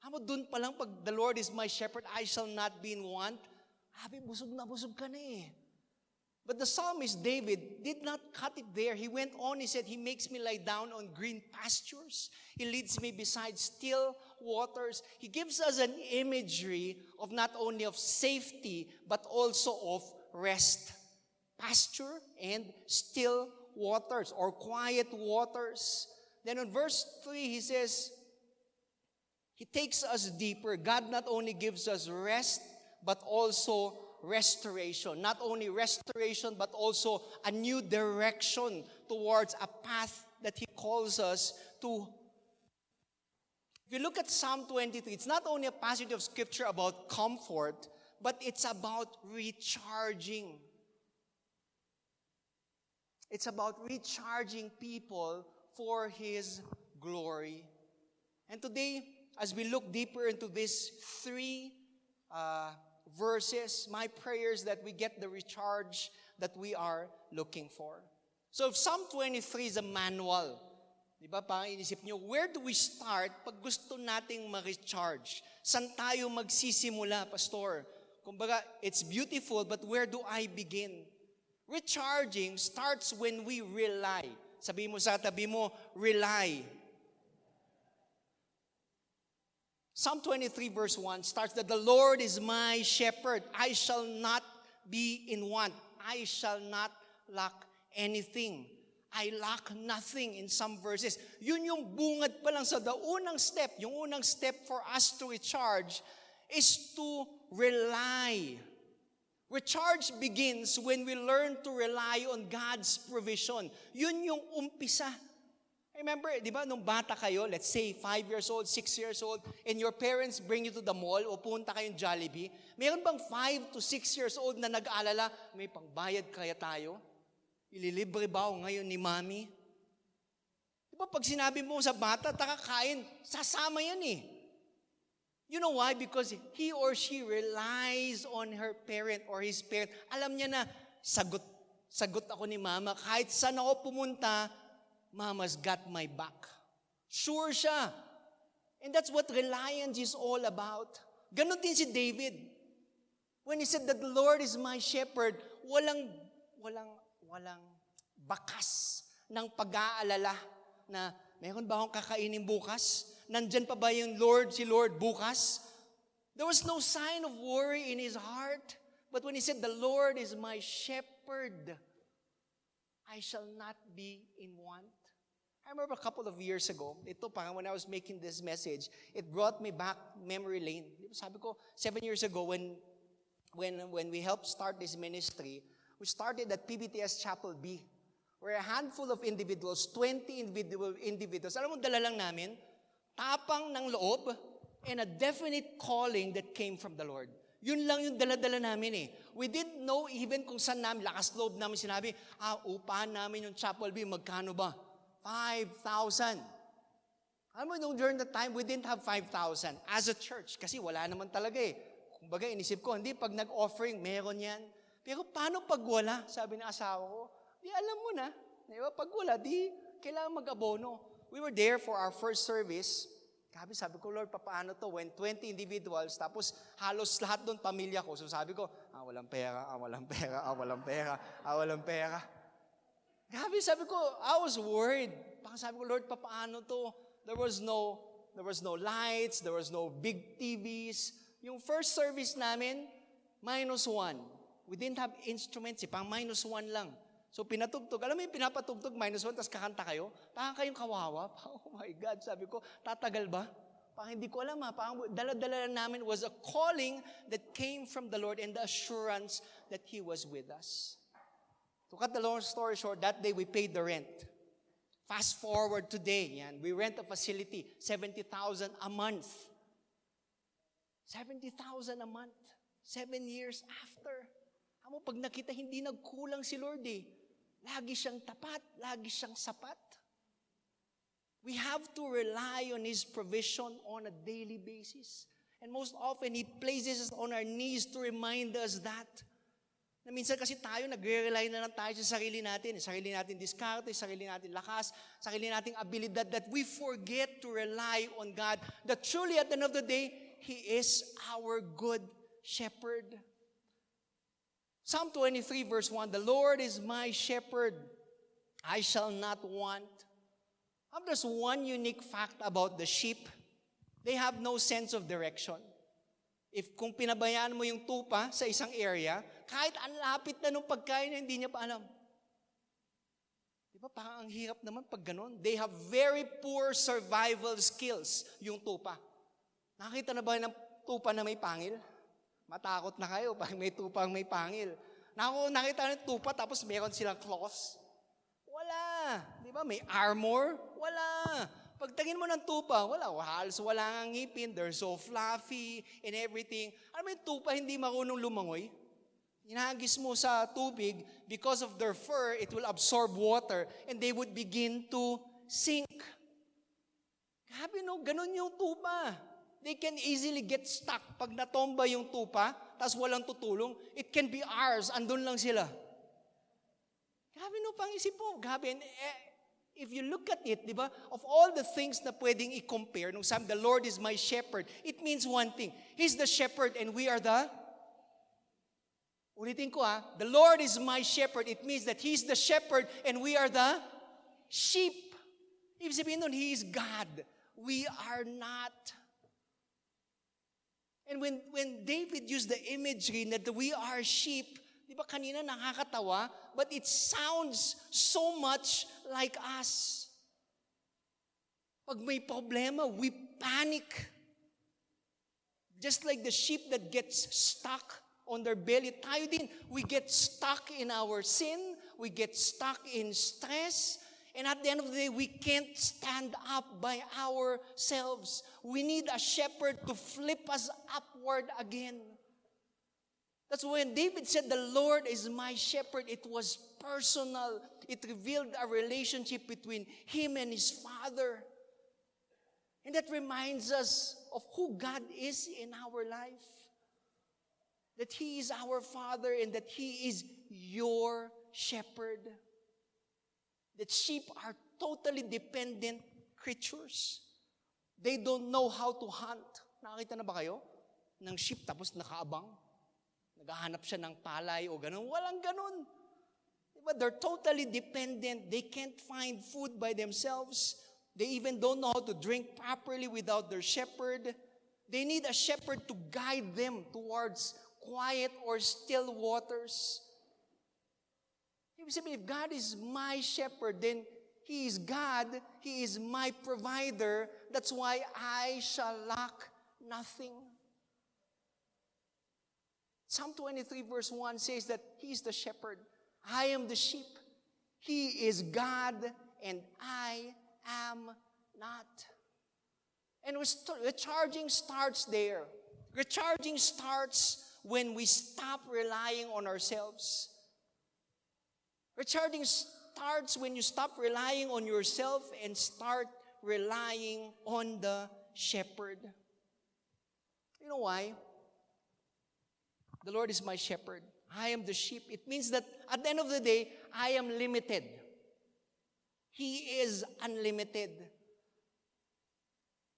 Amo dun pa lang, pag the Lord is my shepherd, I shall not be in want. Habi, busog na busog ka na eh. But the psalmist David did not cut it there. He went on, he said, He makes me lie down on green pastures. He leads me beside still waters. He gives us an imagery of not only of safety, but also of rest. Pasture and still waters or quiet waters. Then in verse 3, he says, He takes us deeper. God not only gives us rest, but also restoration. Not only restoration, but also a new direction towards a path that He calls us to. If you look at Psalm 23, it's not only a passage of scripture about comfort, but it's about recharging. It's about recharging people for His glory. And today, as we look deeper into these three verses, my prayer is that we get the recharge that we are looking for. So if Psalm 23 is a manual, di ba, parang inisip nyo, where do we start pag gusto nating ma-recharge? Saan tayo magsisimula, Pastor? Kumbaga, it's beautiful, but where do I begin? Recharging starts when we rely. Sabihin mo sa tabi mo, rely. Psalm 23 verse 1 starts that the Lord is my shepherd. I shall not be in want. I shall not lack anything. I lack nothing in some verses. Yun yung bungad pa lang sa the unang step. Yung unang step for us to recharge is to rely. Recharge begins when we learn to rely on God's provision. Yun yung umpisa. Remember, di ba, nung bata kayo, let's say 5 years old, 6 years old, and your parents bring you to the mall o punta kayong Jollibee, meron bang 5 to 6 years old na nag-aalala, may pangbayad kaya tayo? Ililibre ba ako ngayon ni Mami? Di ba, pag sinabi mo sa bata, takakain, sasama yan eh. You know why? Because he or she relies on her parent or his parent. Alam niya na, sagot ako ni Mama. Kahit saan ako pumunta, Mama's got my back. Sure siya. And that's what reliance is all about. Ganon din si David. When he said that the Lord is my shepherd, walang bakas ng pag-aalala na meron ba akong kakainin bukas? Nandyan pa ba yung si Lord bukas? There was no sign of worry in his heart. But when he said, the Lord is my shepherd, I shall not be in want. I remember a couple of years ago, ito parang when I was making this message, it brought me back memory lane. Sabi ko, 7 years ago when we helped start this ministry, we started at PBTS Chapel B, where a handful of individuals, 20 individuals, alam mo, dala lang namin, tapang ng loob, and a definite calling that came from the Lord. Yun lang yung dala-dala namin eh. We didn't know even kung saan namin, lakas loob namin sinabi, upahan namin yung Chapel B, magkano ba? 5,000. Alam mo, during that time, we didn't have 5,000 as a church kasi wala naman talaga eh. Kumbaga, inisip ko, hindi, pag nag-offering, meron yan. Pero paano pag wala? Sabi ng asawa ko, di alam mo na. Diba? Pag wala, di kailangan mag-abono. We were there for our first service. Sabi ko, Lord, paano to? When 20 individuals, tapos halos lahat doon pamilya ko. So sabi ko, walang pera, walang pera, walang pera, walang pera. Sabi ko, I was worried. Sabi ko, Lord, paano to? There was no lights, there was no big TVs. Yung first service namin, -1. We didn't have instruments, pang -1 lang. So pinatugtog, alam mo yung pinapatugtog, -1, tapos kakanta kayo, parang kayong kawawa. Oh my God, sabi ko, tatagal ba? Parang hindi ko alam parang dala-dala namin was a calling that came from the Lord and the assurance that He was with us. To cut the long story short, that day we paid the rent. Fast forward today, yan, we rent a facility, 70,000 a month. 70,000 a month. 7 years after. Amo, pag nakita, hindi nagkulang si Lord eh. Lagi siyang tapat, lagi siyang sapat. We have to rely on His provision on a daily basis. And most often, He places us on our knees to remind us that. Na minsan kasi tayo, nagre-rely na lang tayo sa sarili natin diskarte, sarili natin lakas, sarili nating abilidad, that we forget to rely on God, that truly at the end of the day, He is our good shepherd. Psalm 23 verse 1, the Lord is my shepherd, I shall not want. There's one unique fact about the sheep. They have no sense of direction. Kung pinabayaan mo yung tupa sa isang area, kahit ang lapit na nung pagkain, hindi niya pa alam. Di ba? Parang ang hirap naman pag ganun. They have very poor survival skills, yung tupa. Nakita na ba ng tupa na may pangil? Matakot na kayo pag may tupang may pangil. Nakita ng tupa tapos meron silang claws? Wala. Di ba? May armor? Wala. Pagtingin mo ng tupa, halos wala nga ngipin, they're so fluffy and everything. Alam mo yung tupa hindi marunong lumangoy? Hinagis mo sa tubig, because of their fur, it will absorb water and they would begin to sink. Grabe no, ganun yung tupa. They can easily get stuck. Pag natomba yung tupa, tapos walang tutulong, it can be ours, andun lang sila. Grabe no, pang-isip mo. Grabe. And, if you look at it, di ba, of all the things na pwedeng i-compare, nung sabi, the Lord is my shepherd, it means one thing. He's the shepherd and we are the, ulitin ko the Lord is my shepherd. It means that He's the shepherd and we are the sheep. Ibig sabihin nun, He is God. We are not. And when David used the imagery that we are sheep, di ba kanina nakakatawa, but it sounds so much like us. Pag may problema, we panic. Just like the sheep that gets stuck on their belly, tayo din, we get stuck in our sin, we get stuck in stress, and at the end of the day, we can't stand up by ourselves. We need a shepherd to flip us upward again. That's when David said, the Lord is my shepherd. It was personal. It revealed a relationship between him and his Father. And that reminds us of who God is in our life. That He is our Father and that He is your shepherd. That sheep are totally dependent creatures. They don't know how to hunt. Nakakita na ba kayo? Ng sheep tapos nakaabang? Naghahanap siya ng palay o ganun. Walang ganun. Diba? They're totally dependent. They can't find food by themselves. They even don't know how to drink properly without their shepherd. They need a shepherd to guide them towards quiet or still waters. If God is my shepherd, then He is God. He is my provider. That's why I shall lack nothing. Psalm 23 verse 1 says that He is the shepherd. I am the sheep. He is God and I am not. And recharging starts there. Recharging starts when we stop relying on ourselves. Recharging starts when you stop relying on yourself and start relying on the shepherd. You know why? The Lord is my shepherd. I am the sheep. It means that at the end of the day, I am limited. He is unlimited.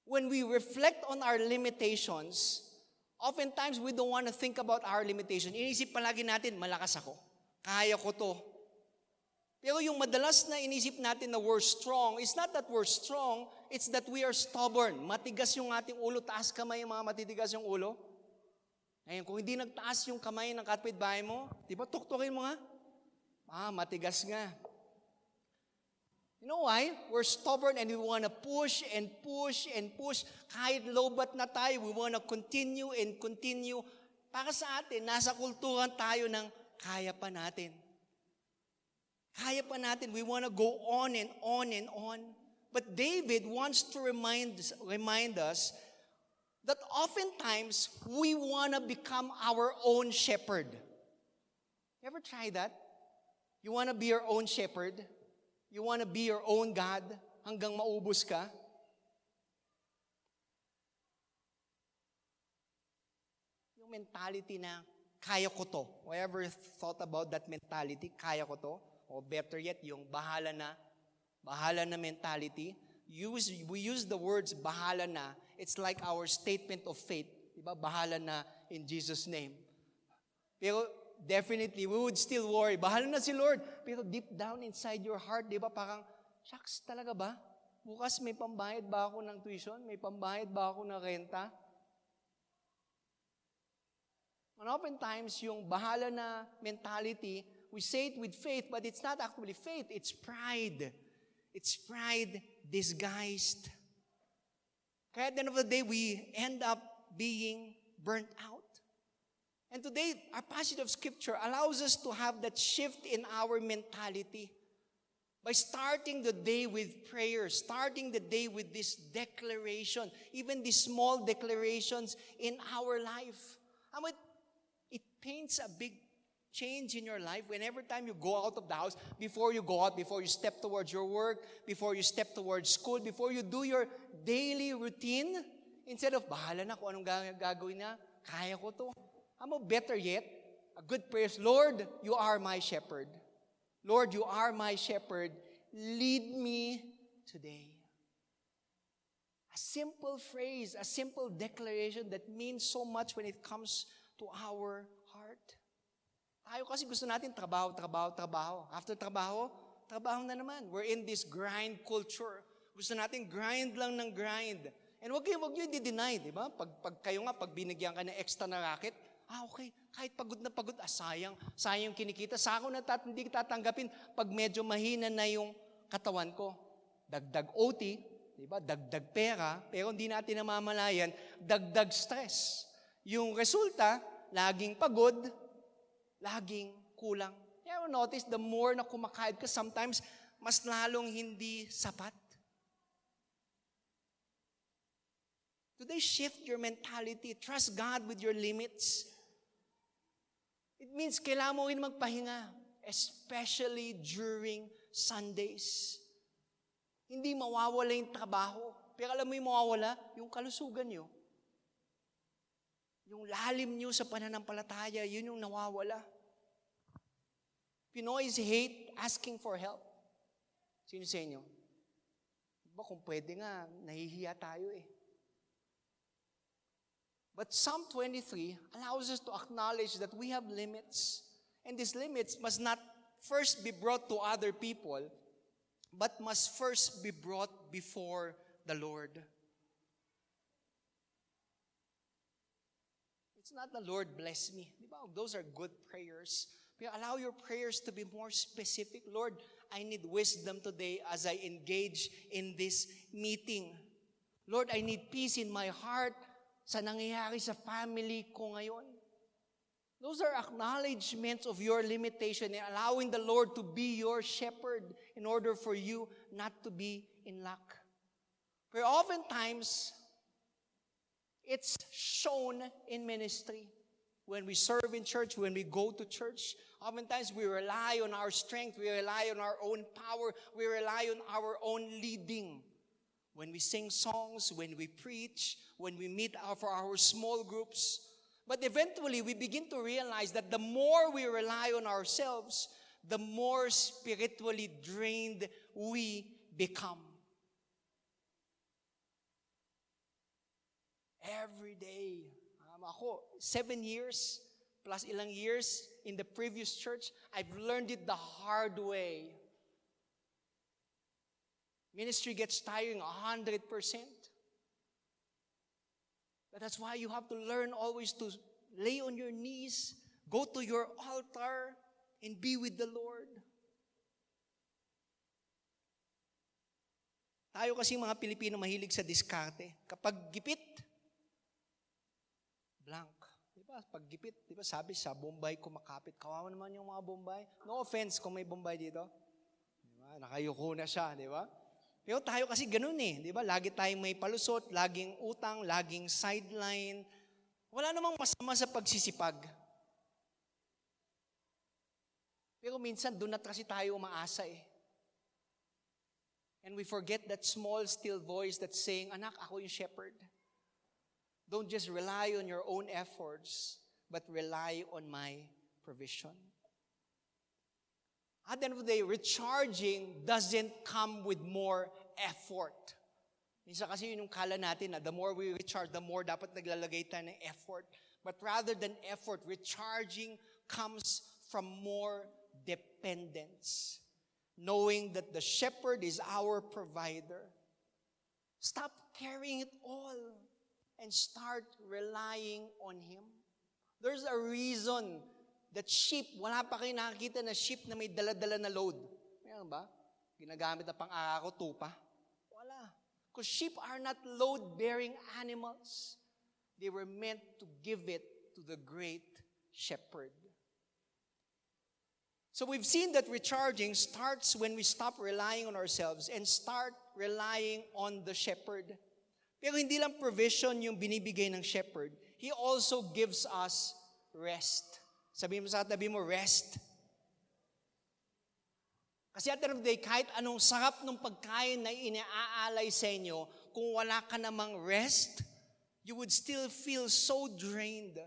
When we reflect on our limitations, oftentimes we don't want to think about our limitation. Inisip palagi natin, malakas ako. Kaya ko to. Pero yung madalas na inisip natin na we're strong, it's not that we're strong, it's that we are stubborn. Matigas yung ating ulo, taas kamay yung mga matitigas yung ulo. Ngayon, kung hindi nagtaas yung kamay ng kapitbahay mo, di ba, tuktukin mo nga? Matigas nga. You know why? We're stubborn and we want to push and push and push. Kahit lobat na tayo, we want to continue and continue. Para sa atin, nasa kulturan tayo ng kaya pa natin. Kaya pa natin. We want to go on and on and on. But David wants to remind us that oftentimes we want to become our own shepherd. You ever try that? You want to be your own shepherd? You want to be your own God hanggang maubos ka? Yung mentality na, kaya ko to. Whoever thought about that mentality, kaya ko to? O better yet, yung bahala na mentality. We use the words bahala na. It's like our statement of faith. Diba? Bahala na in Jesus' name. Pero definitely, we would still worry. Bahala na si Lord. Pero deep down inside your heart, di ba, parang, shucks, talaga ba? Bukas may pambayad ba ako ng tuition? May pambayad ba ako ng renta? And oftentimes, yung bahala na mentality, we say it with faith, but it's not actually faith. It's pride. It's pride disguised. Kaya at the end of the day, we end up being burnt out. And today, our passage of Scripture allows us to have that shift in our mentality by starting the day with prayer, starting the day with this declaration, even these small declarations in our life. It paints a big change in your life whenever time you go out of the house, before you go out, before you step towards your work, before you step towards school, before you do your daily routine, instead of, bahala na kung anong gagawin na, kaya ko to. Better yet, a good prayer is, Lord, you are my shepherd. Lord, you are my shepherd. Lead me today. A simple phrase, a simple declaration that means so much when it comes to our heart. Tayo kasi gusto natin trabaho. After trabaho na naman. We're in this grind culture. Gusto natin grind lang ng grind. And wag nyo i-deny, di ba? Pag kayo nga, pag binigyan ka ng extra na racket, okay, kahit pagod na pagod, sayang yung kinikita. Sa ako hindi tatanggapin pag medyo mahina na yung katawan ko. Dagdag OT, di ba? Dagdag pera, pero hindi natin namamalayan, dagdag stress. Yung resulta, laging pagod, laging kulang. You ever notice, the more na kumakahid ka, sometimes, mas lalong hindi sapat. Today, shift your mentality. Trust God with your limits. It means kailangan mo rin magpahinga, especially during Sundays. Hindi mawawala yung trabaho. Pero alam mo yung mawawala? Yung kalusugan nyo. Yung lalim nyo sa pananampalataya, yun yung nawawala. Pinoys hate asking for help. Sino sa inyo? Diba kung pwede nga, nahihiya tayo eh. But Psalm 23 allows us to acknowledge that we have limits. And these limits must not first be brought to other people, but must first be brought before the Lord. It's not the Lord bless me. Those are good prayers. But allow your prayers to be more specific. Lord, I need wisdom today as I engage in this meeting. Lord, I need peace in my heart sa nangyayari sa family ko ngayon. Those are acknowledgments of your limitation and allowing the Lord to be your shepherd in order for you not to be in lack. But oftentimes, it's shown in ministry. When we serve in church, when we go to church, oftentimes we rely on our strength, we rely on our own power, we rely on our own leading. When we sing songs, when we preach, when we meet for our small groups. But eventually, we begin to realize that the more we rely on ourselves, the more spiritually drained we become. Every day. Ako, 7 years plus ilang years in the previous church, I've learned it the hard way. Ministry gets tiring 100%. But that's why you have to learn always to lay on your knees, go to your altar, and be with the Lord. Tayo kasi mga Pilipino mahilig sa diskarte. Kapag gipit, blank. Diba? Paggipit, diba? Sabi sa Bombay kumakapit. Kawawa naman yung mga Bombay. No offense kung may Bombay dito. Diba? Nakayuko na siya, diba? Pero tayo kasi ganun diba? Lagi tayong may palusot, laging utang, laging sideline. Wala namang masama sa pagsisipag. Pero minsan, doon na kasi tayo umaasa And we forget that small, still voice that's saying, anak, ako yung shepherd. Don't just rely on your own efforts, but rely on my provision. At the end of the day, recharging doesn't come with more effort. Minsan kasi yun yung kala natin na the more we recharge, the more dapat naglalagay tayo ng effort. But rather than effort, recharging comes from more dependence. Knowing that the shepherd is our provider. Stop carrying it all and start relying on Him. There's a reason that sheep, wala pa kayo nakakita na sheep na may dala-dala na load. Meron ba? Ginagamit na pang-arako, tupa? Wala. Because sheep are not load-bearing animals. They were meant to give it to the great shepherd. So we've seen that recharging starts when we stop relying on ourselves and start relying on the shepherd. Pero hindi lang provision yung binibigay ng shepherd. He also gives us rest. Sabihin mo sa tabi mo, rest. Kasi at the end of the day, kahit anong sarap ng pagkain na iniaalay sa inyo, kung wala ka namang rest, you would still feel so drained.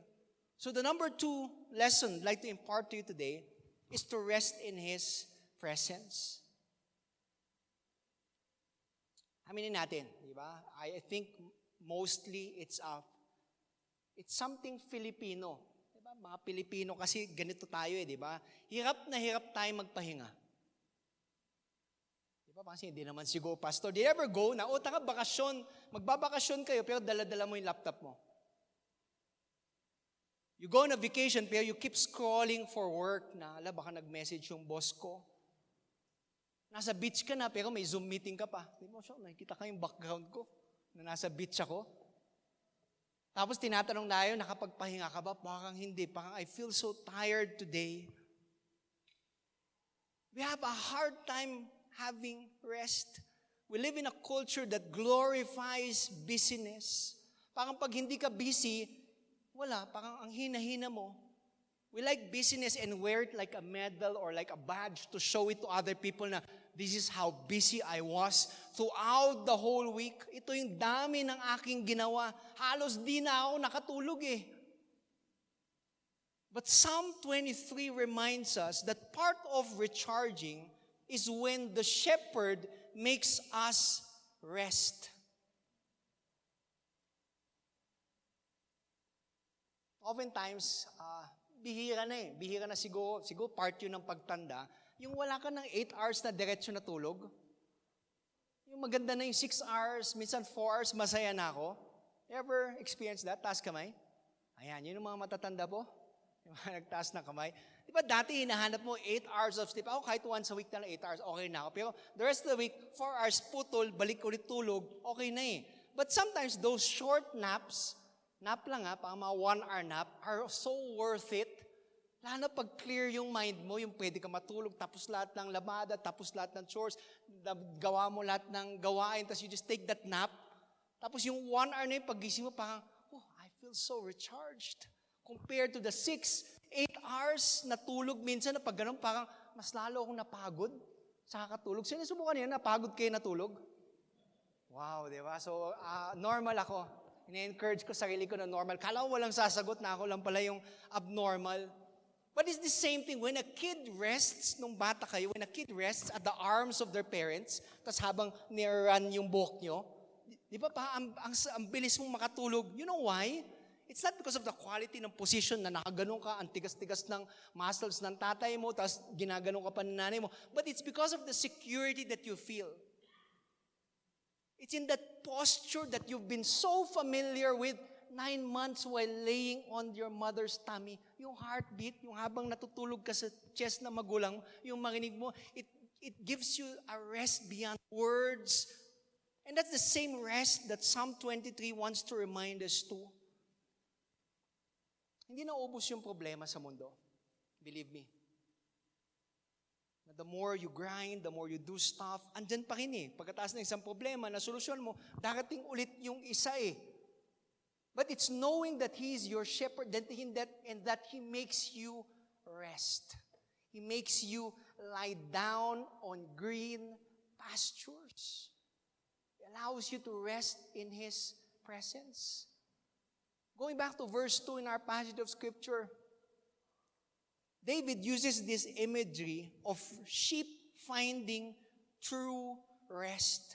So the number 2 lesson I'd like to impart to you today is to rest in His presence. Aminin natin, di ba? I think mostly it's something Filipino. Di ba? Mga Pilipino kasi ganito tayo di ba? Hirap na hirap tayo magpahinga. Di ba? Kasi hindi naman siguro, Pastor, did you ever go na, taka bakasyon, magbabakasyon kayo, pero dala-dala mo yung laptop mo. You go on a vacation, pero you keep scrolling for work na, baka nag-message yung boss ko. Nasa beach ka na, pero may Zoom meeting ka pa. Di mo siya, nakikita ka yung background ko, na nasa beach ako. Tapos tinatanong na yun, nakapagpahinga ka ba? Parang hindi, parang I feel so tired today. We have a hard time having rest. We live in a culture that glorifies busyness. Parang pag hindi ka busy, wala, parang ang hina-hina mo. We like busyness and wear it like a medal or like a badge to show it to other people na this is how busy I was throughout the whole week. Ito yung dami ng aking ginawa. Halos di na ako nakatulog But Psalm 23 reminds us that part of recharging is when the shepherd makes us rest. Oftentimes, bihira na siguro part yun ng pagtanda, yung wala ka ng 8 hours na diretso na tulog. Yung maganda na yung 6 hours, minsan 4 hours, masaya na ako. Ever experience that? Taas kamay? Ayan, yun yung mga matatanda po. Yung mga nagtaas ng kamay. Di ba dati hinahanap mo 8 hours of sleep? Ako kahit once a week na lang 8 hours, okay na ako. Pero the rest of the week, 4 hours putol, balik ulit tulog, okay na But sometimes those short naps, nap lang parang mga 1 hour nap, are so worth it. Lalo pag clear yung mind mo, yung pwede ka matulog, tapos lahat ng labada, tapos lahat ng chores, gawa mo lahat ng gawain, tapos you just take that nap. Tapos yung 1 hour na yung paggising mo, parang, I feel so recharged. Compared to the 6-8 hours na tulog minsan na pag ganun, parang mas lalo akong napagod sa kakatulog. Sinusubukan niya, napagod kayo natulog? Wow, di ba? So, normal ako. Ina-encourage ko sarili ko na normal. Kala ko walang sasagot na ako lang pala yung abnormal. But it's the same thing. When a kid rests, nung bata kayo, when a kid rests at the arms of their parents, tapos habang nirun yung buhok nyo, di ba pa, ang bilis mong makatulog. You know why? It's not because of the quality ng position na nakaganon ka, ang tigas-tigas ng muscles ng tatay mo, tapos ginaganon ka pa ng nanay mo. But it's because of the security that you feel. It's in that posture that you've been so familiar with 9 months while laying on your mother's tummy. Yung heartbeat, yung habang natutulog ka sa chest na magulang, yung marinig mo, it gives you a rest beyond words. And that's the same rest that Psalm 23 wants to remind us to. Hindi naubos yung problema sa mundo. Believe me. The more you grind, the more you do stuff, andyan pa rin eh. Pagkatapos ng isang problema na solusyon mo, darating ulit yung isa eh. But it's knowing that He is your shepherd and that He makes you rest. He makes you lie down on green pastures. He allows you to rest in His presence. Going back to verse 2 in our passage of Scripture, David uses this imagery of sheep finding true rest.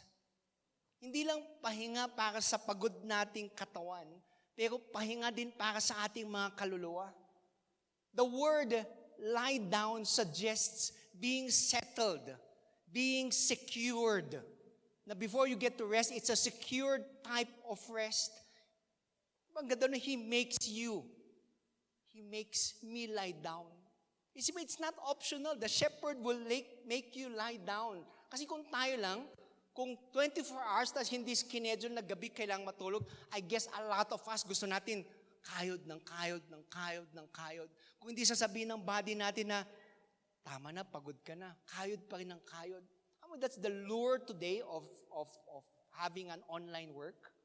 Hindi lang pahinga para sa pagod nating katawan, pero pahinga din para sa ating mga kaluluwa. The word lie down suggests being settled, being secured. Na before you get to rest, it's a secured type of rest. Ang ganda na He makes me lie down. You see, it's not optional. The shepherd will make you lie down. Kasi kung tayo lang, kung 24 hours, tas hindi skinedule na gabi kailangang matulog, I guess a lot of us gusto natin kayod. Kung hindi sasabihin ng body natin na, tama na, pagod ka na, kayod pa rin ng kayod. That's the lure today of having an online work.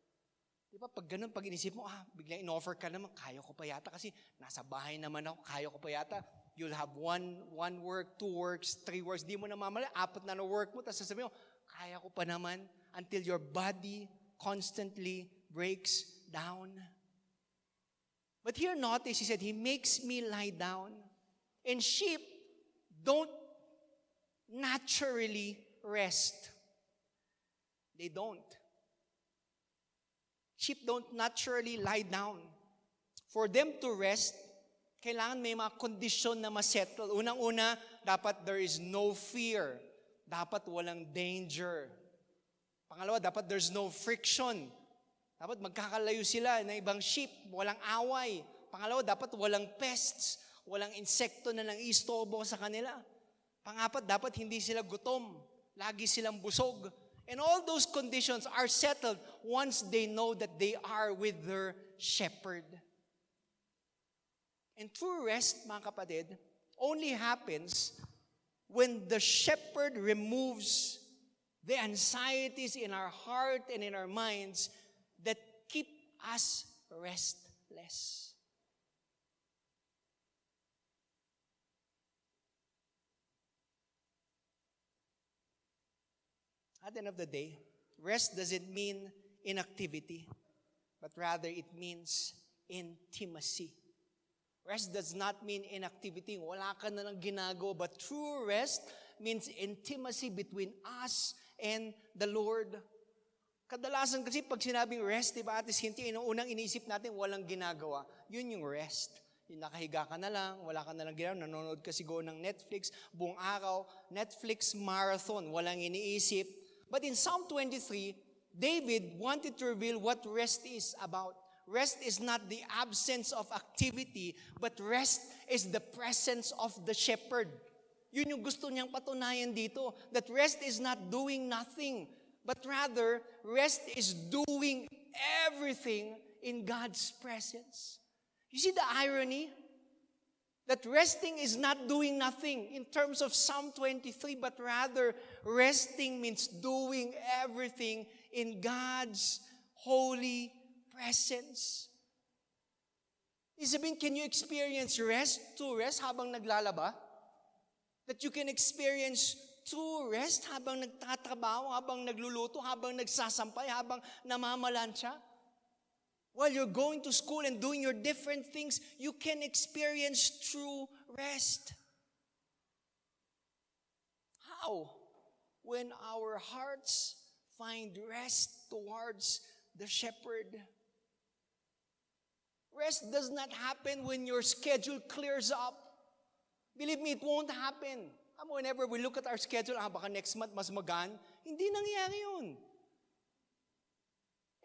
Di ba, pag ganun, pag inisip mo, biglang in-offer ka naman, kaya ko pa yata kasi nasa bahay naman ako, kaya ko pa yata. You'll have one work, 2 works, 3 works. Di mo na mamala, 4 na work mo. Tapos sasabihin mo, kaya ko pa naman until your body constantly breaks down. But here notice, He said, He makes me lie down. And sheep don't naturally rest. They don't. Sheep don't naturally lie down. For them to rest, kailangan may mga kondisyon na masettle. Unang-una, dapat there is no fear. Dapat walang danger. Pangalawa, dapat there's no friction. Dapat magkakalayo sila ng ibang sheep, walang away. Pangalawa, dapat walang pests, walang insekto na nang-istorbo sa kanila. Pangapat, dapat hindi sila gutom, lagi silang busog. And all those conditions are settled once they know that they are with their shepherd. And true rest, mga kapatid, only happens when the shepherd removes the anxieties in our heart and in our minds that keep us restless. At the end of the day, rest doesn't mean inactivity, but rather it means intimacy. Rest does not mean inactivity. Wala ka na lang ginagawa. But true rest means intimacy between us and the Lord. Kadalasan kasi pag sinabing rest, diba, Ate Cynthia, unang inisip natin walang ginagawa. Yun yung rest. Yung nakahiga ka na lang, wala ka na lang ginagawa, nanonood ka siguro ng Netflix, buong araw, Netflix marathon, walang iniisip. But in Psalm 23, David wanted to reveal what rest is about. Rest is not the absence of activity, but rest is the presence of the shepherd. Yun yung gusto niyang patunayan dito, that rest is not doing nothing, but rather, rest is doing everything in God's presence. You see the irony? That resting is not doing nothing in terms of Psalm 23, but rather, resting means doing everything in God's holy presence. Isabin, can you experience rest, true rest, habang naglalaba? That you can experience true rest habang nagtatrabaho, habang nagluluto, habang nagsasampay, habang namamalansya? While you're going to school and doing your different things, you can experience true rest. How? When our hearts find rest towards the shepherd. Rest does not happen when your schedule clears up. Believe me, it won't happen. Whenever we look at our schedule, baka next month mas magaan, hindi nangyayari yun.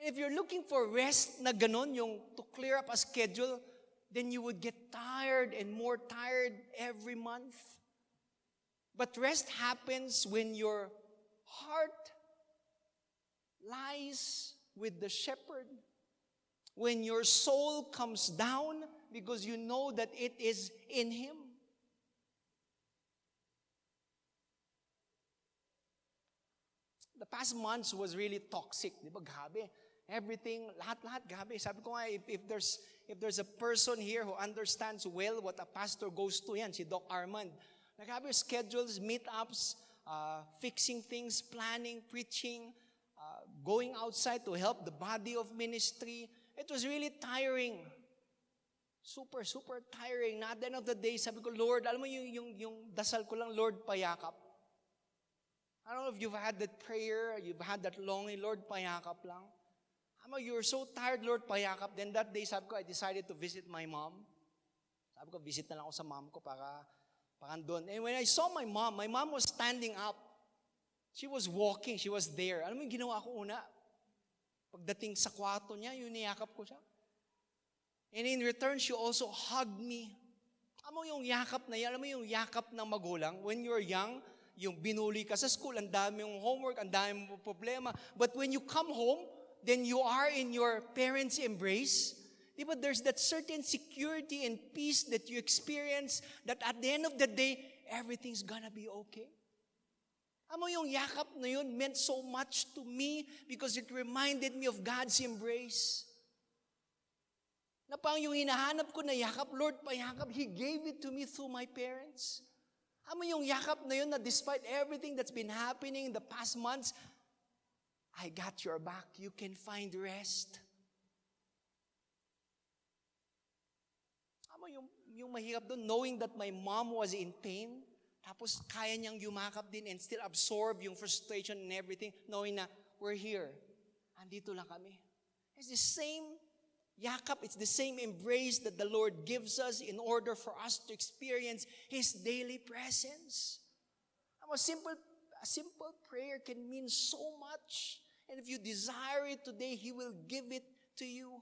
If you're looking for rest na ganon, yung to clear up a schedule, then you would get tired and more tired every month. But rest happens when your heart lies with the shepherd. When your soul comes down because you know that it is in Him. The past months was really toxic. Di ba? Grabe. Everything, lahat-lahat, grabe. Sabi ko nga, if there's a person here who understands well what a pastor goes to, yan, si Doc Armand. Grabe, schedules, meetups, fixing things, planning, preaching, going outside to help the body of ministry. It was really tiring. Super, super tiring. Na at the end of the day, sabi ko, Lord, alam mo yung dasal ko lang, Lord, payakap. I don't know if you've had that prayer, you've had that longing, Lord, payakap lang. Alam mo, you're so tired, Lord, payakap. Then that day, sabi ko, I decided to visit my mom. Sabi ko, visit na lang ako sa mom ko para andun. And when I saw my mom was standing up. She was walking, she was there. Alam mo yung ginawa ko una? Pagdating sa kwarto niya, yun niyakap ko siya. And in return, she also hugged me. Alam mo yung yakap na yan, alam mo yung yakap ng magulang? When you're young, yung binuli ka sa school, ang dami yung homework, ang dami yung problema. But when you come home, then you are in your parents' embrace. Diba, there's that certain security and peace that you experience that at the end of the day, everything's gonna be okay. Alam mo yung yakap na yun meant so much to me because it reminded me of God's embrace. Na parang yung hinahanap ko na yakap, Lord, payakap, He gave it to me through my parents. Alam mo yung yakap na yun na despite everything that's been happening in the past months, I got your back. You can find rest. Alam mo yung mahirap doon, knowing that my mom was in pain, tapos kaya niyang yumakap din and still absorb yung frustration and everything, knowing na we're here. Andito lang kami. It's the same yakap, it's the same embrace that the Lord gives us in order for us to experience His daily presence. A simple prayer can mean so much. And if you desire it today, He will give it to you.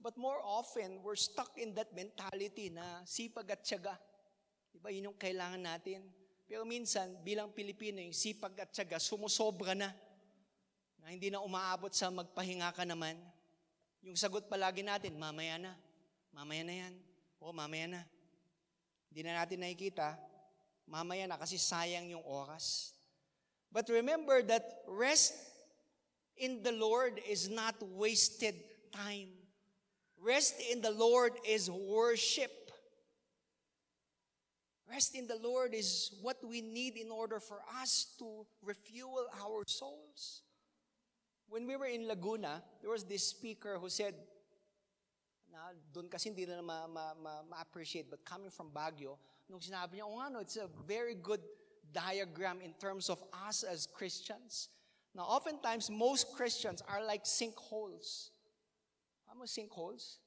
But more often, we're stuck in that mentality na sipag at tiyaga. Diba, yun yung kailangan natin. Pero minsan, bilang Pilipino, yung sipag at tiyaga, sumusobra na. Na hindi na umaabot sa magpahinga ka naman. Yung sagot palagi natin, mamaya na. Mamaya na yan. O, mamaya na. Hindi na natin nakikita. Mamaya na kasi sayang yung oras. But remember that rest in the Lord is not wasted time. Rest in the Lord is worship. Rest in the Lord is what we need in order for us to refuel our souls. When we were in Laguna, there was this speaker who said, na doon kasi hindi na ma-appreciate, but coming from Baguio, nung sinabi niya, it's a very good diagram in terms of us as Christians. Now, oftentimes, most Christians are like sinkholes. Ano sinkholes?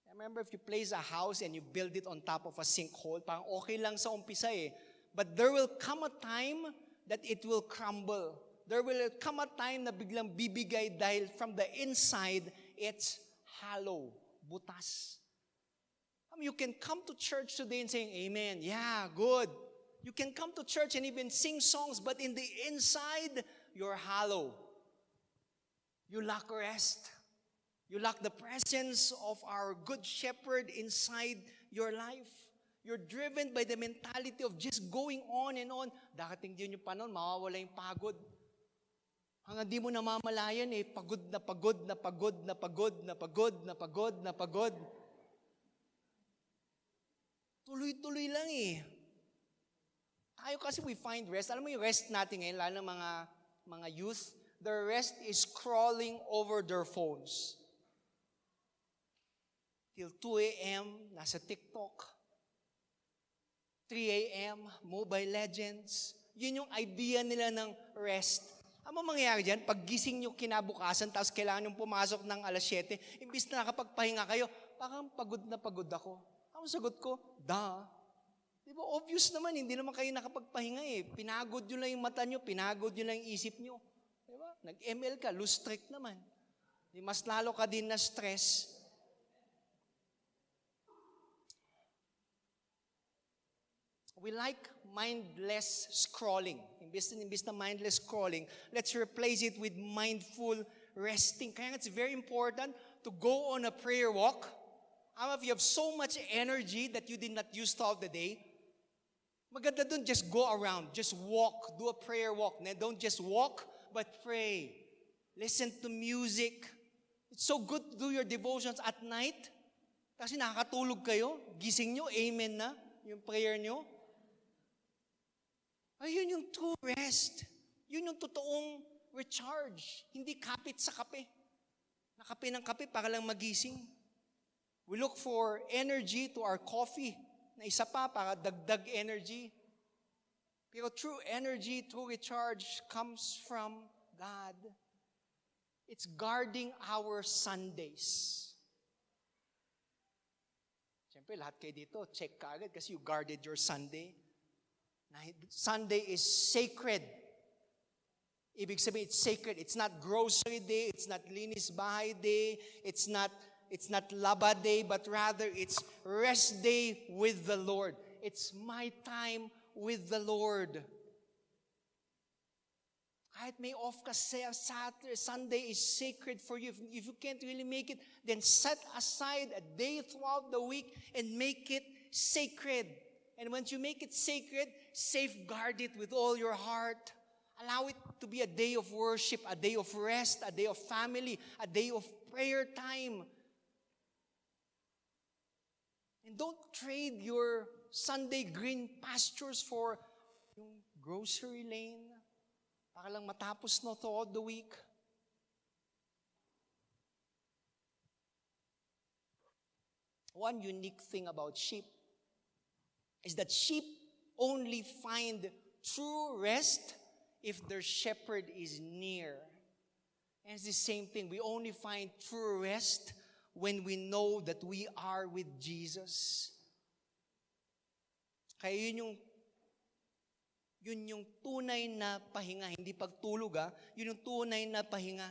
I remember if you place a house and you build it on top of a sinkhole, parang okay lang sa umpisa eh. But there will come a time that it will crumble. There will come a time na biglang bibigay dahil from the inside, it's hollow, butas. You can come to church today and saying, amen, yeah, good. You can come to church and even sing songs, but in the inside, you're hollow. You lack rest. You lack the presence of our good shepherd inside your life. You're driven by the mentality of just going on and on. Dakating din yung panon, mawawala yung pagod. Hanggang di mo namamalayan eh, pagod na pagod na pagod na pagod na pagod na pagod na pagod. Tuloy-tuloy lang eh. Tayo kasi we find rest. Alam mo yung rest natin ngayon, lalo ng mga youth, their rest is crawling over their phones. Till 2 a.m., nasa TikTok. 3 a.m., Mobile Legends. Yun yung idea nila ng rest. Ano mangyayari dyan? Pag gising nyo kinabukasan, tapos kailangan nyo pumasok ng 7:00, imbis na nakapagpahinga kayo, parang pagod na pagod ako. Ang sagot ko, Di ba obvious naman, hindi naman kayo nakapagpahinga eh. Pinagod nyo lang yung mata nyo, pinagod nyo lang yung isip nyo. Di ba? Nag-ML ka, lose track naman. Di mas lalo ka din na stress. We like mindless scrolling. Imbis na mindless scrolling, let's replace it with mindful resting. Kaya it's very important to go on a prayer walk. If you have so much energy that you did not use throughout the day, maganda dun, just go around, just walk, do a prayer walk. Don't just walk, but pray. Listen to music. It's so good to do your devotions at night. Kasi nakakatulog kayo, gising nyo, amen na, yung prayer nyo. Ayun yung true rest. Yun yung totoong recharge. Hindi kapit sa kape. Nakape ng kape para lang magising. We look for energy to our coffee. Na isa pa para dagdag energy. Pero true energy, true recharge comes from God. It's guarding our Sundays. Siyempre, lahat kayo dito, check ka agad kasi you guarded your Sunday. Sunday is sacred. Ibig sabihin, it's sacred. It's not grocery day. It's not linis bahay day. It's not laba day, but rather it's rest day with the Lord. It's my time with the Lord. Kahit may off ka Saturday, Sunday is sacred for you. If you can't really make it, then set aside a day throughout the week and make it sacred. And once you make it sacred, safeguard it with all your heart. Allow it to be a day of worship, a day of rest, a day of family, a day of prayer time. And don't trade your Sunday green pastures for yung grocery lane para lang matapos no throughout the week. One unique thing about sheep is that sheep only find true rest if their shepherd is near. And it's the same thing. We only find true rest when we know that we are with Jesus. Kaya yun yung tunay na pahinga, hindi pagtulog yun yung tunay na pahinga.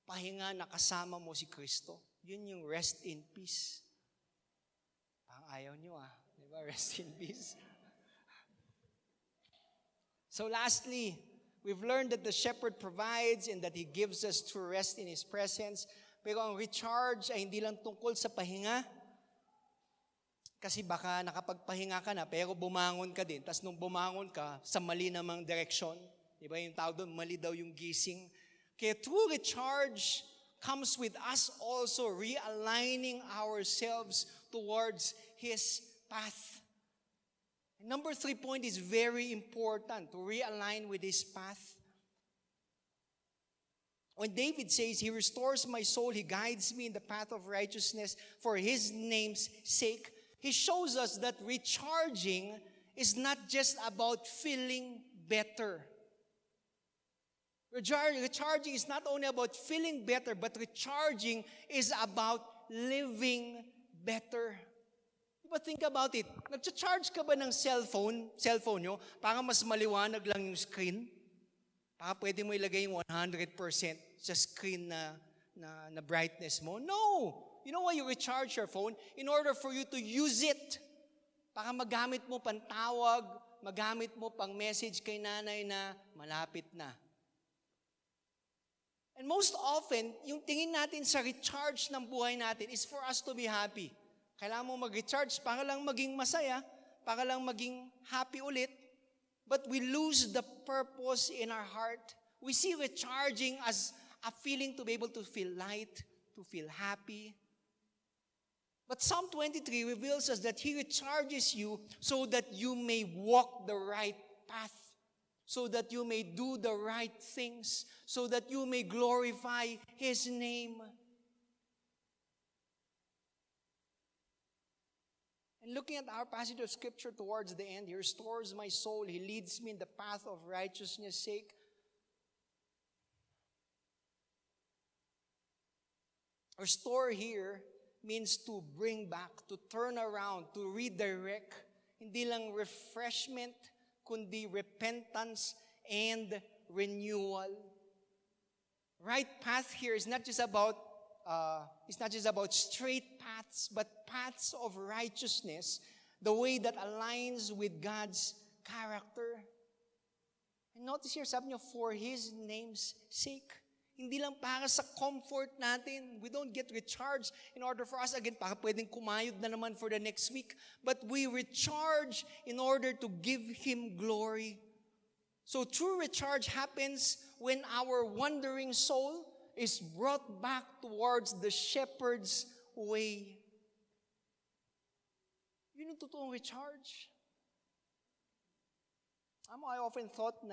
Pahinga na kasama mo si Kristo. Yun yung rest in peace. Parang ayaw nyo di ba? Rest in peace. So lastly, we've learned that the shepherd provides and that He gives us true rest in His presence. Pero ang recharge ay hindi lang tungkol sa pahinga. Kasi baka nakapagpahinga ka na, pero bumangon ka din. Tapos nung bumangon ka, sa mali namang direksyon. Di ba yung tawag doon, mali daw yung gising. Kaya true recharge comes with us also realigning ourselves towards His path. And number 3 point is very important, to realign with His path. When David says, He restores my soul, He guides me in the path of righteousness for His name's sake, he shows us that recharging is not just about feeling better. Recharging is not only about feeling better, but recharging is about living better. Diba, think about it. Nag-charge ka ba ng cellphone nyo, para mas maliwanag lang yung screen? Para pwede mo ilagay yung 100% sa screen na brightness mo? No! You know why you recharge your phone? In order for you to use it. Para magamit mo pang tawag, magamit mo pang message kay nanay na malapit na. And most often, yung tingin natin sa recharge ng buhay natin is for us to be happy. Kailangan mo mag-recharge para lang maging masaya, para lang maging happy ulit. But we lose the purpose in our heart. We see recharging as a feeling to be able to feel light, to feel happy. But Psalm 23 reveals us that He recharges you so that you may walk the right path, so that you may do the right things, so that you may glorify His name. And looking at our passage of Scripture towards the end, He restores my soul. He leads me in the path of righteousness' sake. Restore here means to bring back, to turn around, to redirect. Hindi lang refreshment, kundi repentance and renewal. Right path here is not just about straight paths, but paths of righteousness, the way that aligns with God's character. And notice here, sabi niyo, for His name's sake. Hindi lang para sa comfort natin. We don't get recharged in order for us, again, para pwedeng kumayod na naman for the next week. But we recharge in order to give Him glory. So true recharge happens when our wandering soul is brought back towards the shepherd's way. Yun yung totoong recharge. I often thought